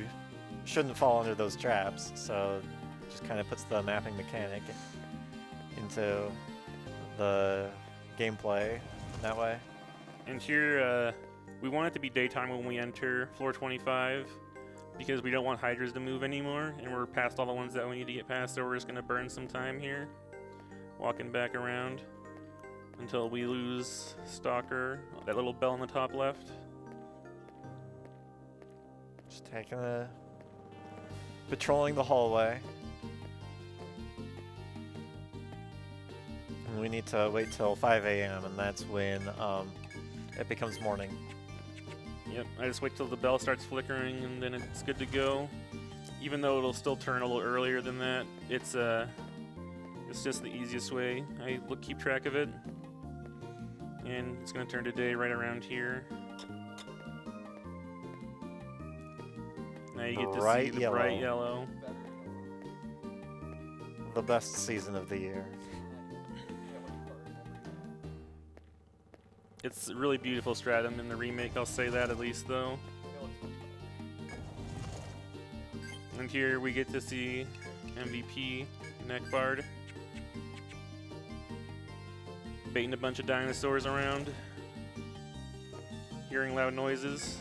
shouldn't fall under those traps. So it just kind of puts the mapping mechanic into the gameplay that way. And here, we want it to be daytime when we enter floor 25, because we don't want Hydras to move anymore, and we're past all the ones that we need to get past, so we're just going to burn some time here, walking back around until we lose Stalker, that little bell on the top left. Just patrolling the hallway. And we need to wait till 5 a.m. and that's when it becomes morning. Yep, I just wait till the bell starts flickering and then it's good to go. Even though it'll still turn a little earlier than that, it's just the easiest way. I keep track of it. And it's gonna turn to day right around here. Now you get to see the bright yellow. The best season of the year. It's a really beautiful stratum in the remake, I'll say that at least though. And here we get to see MVP Neckbard baiting a bunch of dinosaurs around, hearing loud noises.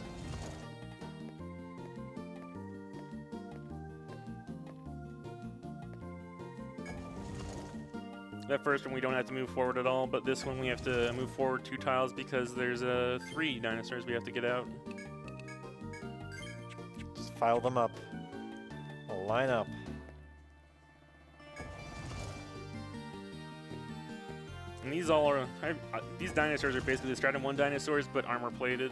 That first one we don't have to move forward at all, but this one we have to move forward 2 tiles because there's 3 dinosaurs we have to get out. Just file them up. Line up. And these all are, these dinosaurs are basically the Stratum 1 dinosaurs, but armor plated.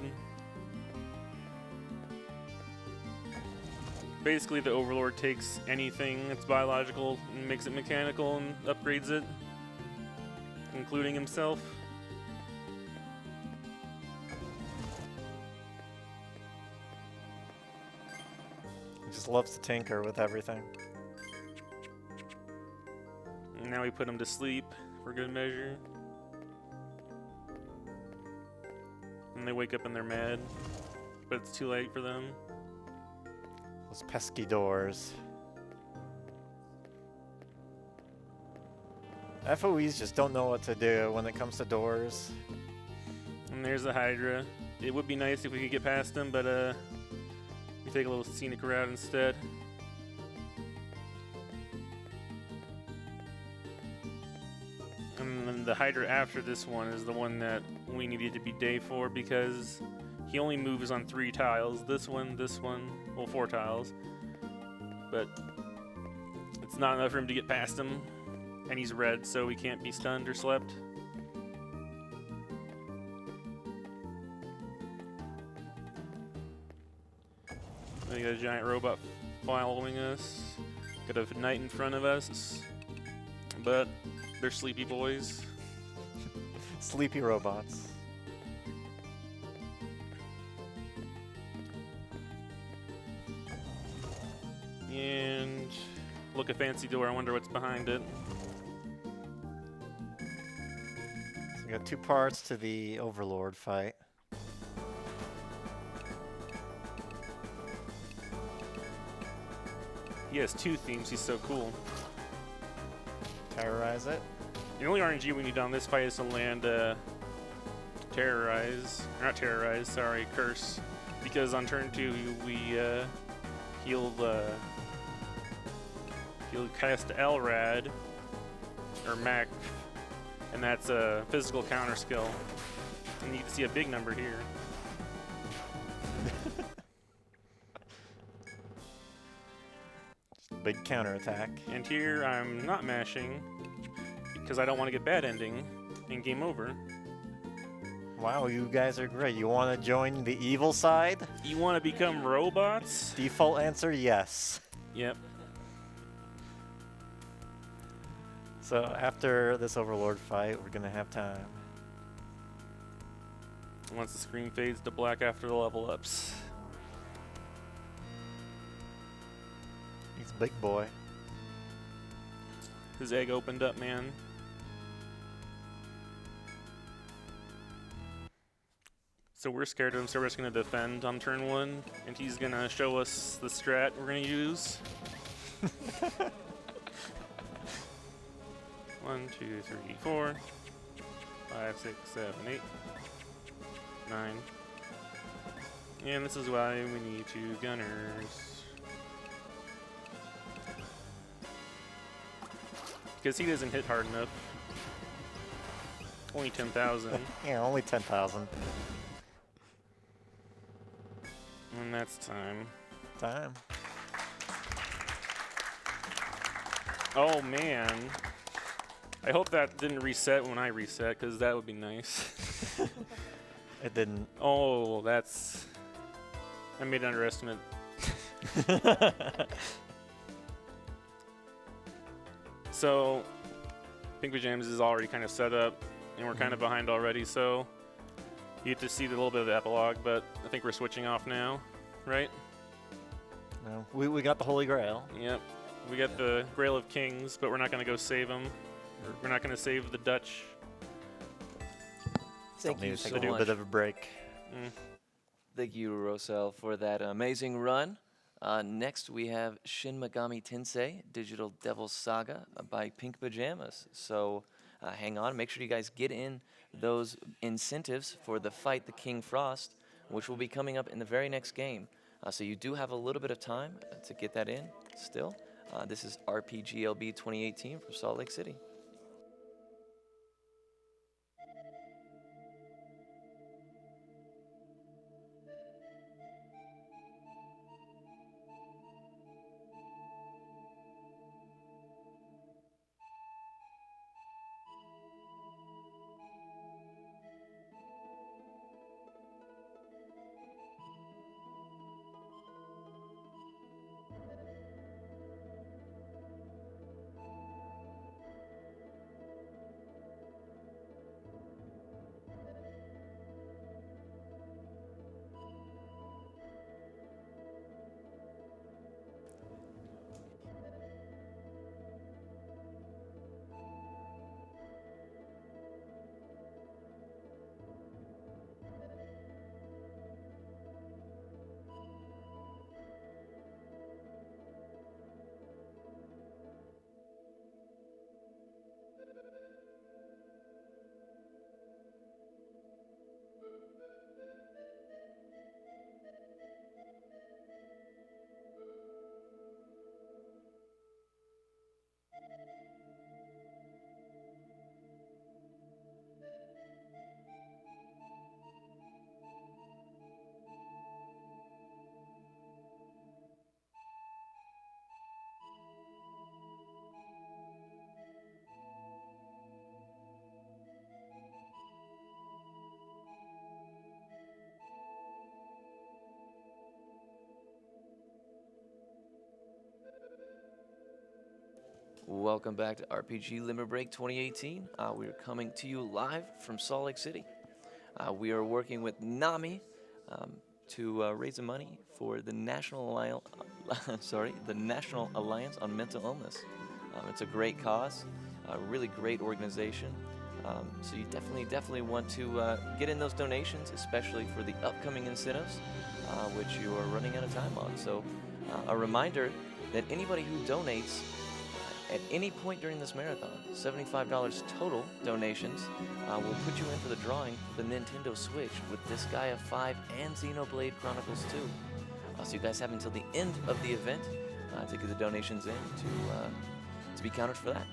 Basically the Overlord takes anything that's biological and makes it mechanical and upgrades it, including himself. He just loves to tinker with everything. And now we put him to sleep for good measure. And they wake up and they're mad, but it's too late for them. Those pesky doors. FOEs just don't know what to do when it comes to doors. And there's the Hydra. It would be nice if we could get past them, but we take a little scenic route instead. And then the Hydra after this one is the one that we needed to be day for because he only moves on 3 tiles. This one, well 4 tiles. But it's not enough for him to get past him. And he's red, so he can't be stunned or slept. We got a giant robot following us. Got a knight in front of us. But they're sleepy boys. Sleepy robots. And look, a fancy door. I wonder what's behind it. So we got 2 parts to the Overlord fight. He has 2 themes. He's so cool. Terrorize it. The only RNG we need on this fight is to land Curse. Because on turn 2 he'll cast Elrad or Mac, and that's a physical counter skill. And you can see a big number here. Big counterattack. And here I'm not mashing because I don't want to get bad ending and game over. Wow, you guys are great. You want to join the evil side? You want to become robots? Default answer, yes. Yep. So after this Overlord fight, we're going to have time. Once the screen fades to black after the level ups. He's big boy. His egg opened up, man. So we're scared of him, so we're just going to defend on turn 1, and he's going to show us the strat we're going to use. 1, 2, 3, 4, 5, 6, 7, 8, 9. And this is why we need 2 gunners. Because he doesn't hit hard enough. Only 10,000. Yeah, only 10,000. And that's time. Time. Oh man. I hope that didn't reset when I reset, because that would be nice. It didn't. Oh, that's... I made an underestimate. So, Pink Pajamas is already kind of set up, and we're kind of behind already, so you get to see a little bit of the epilogue, but I think we're switching off now, right? No, we got the Holy Grail. Yep. We got the Grail of Kings, but we're not going to go save them. We're not going to save the Dutch. Thank you Still so need to do a much. bit of a break. Thank you, Rosael, for that amazing run. Next, we have Shin Megami Tensei Digital Devil Saga by Pink Pajamas. So hang on, make sure you guys get in those incentives for the fight the King Frost, which will be coming up in the very next game. So you do have a little bit of time to get that in still. This is RPGLB 2018 from Salt Lake City. Welcome back to RPG Limit Break 2018. We're coming to you live from Salt Lake City. We are working with NAMI to raise the money for the National Alliance on Mental Illness. It's a great cause, a really great organization. So you definitely want to get in those donations, especially for the upcoming incentives, which you are running out of time on. So a reminder that anybody who donates at any point during this marathon. $75 total donations will put you in for the drawing for the Nintendo Switch with Disgaea 5 and Xenoblade Chronicles 2. So you guys have until the end of the event to get the donations in to be counted for that.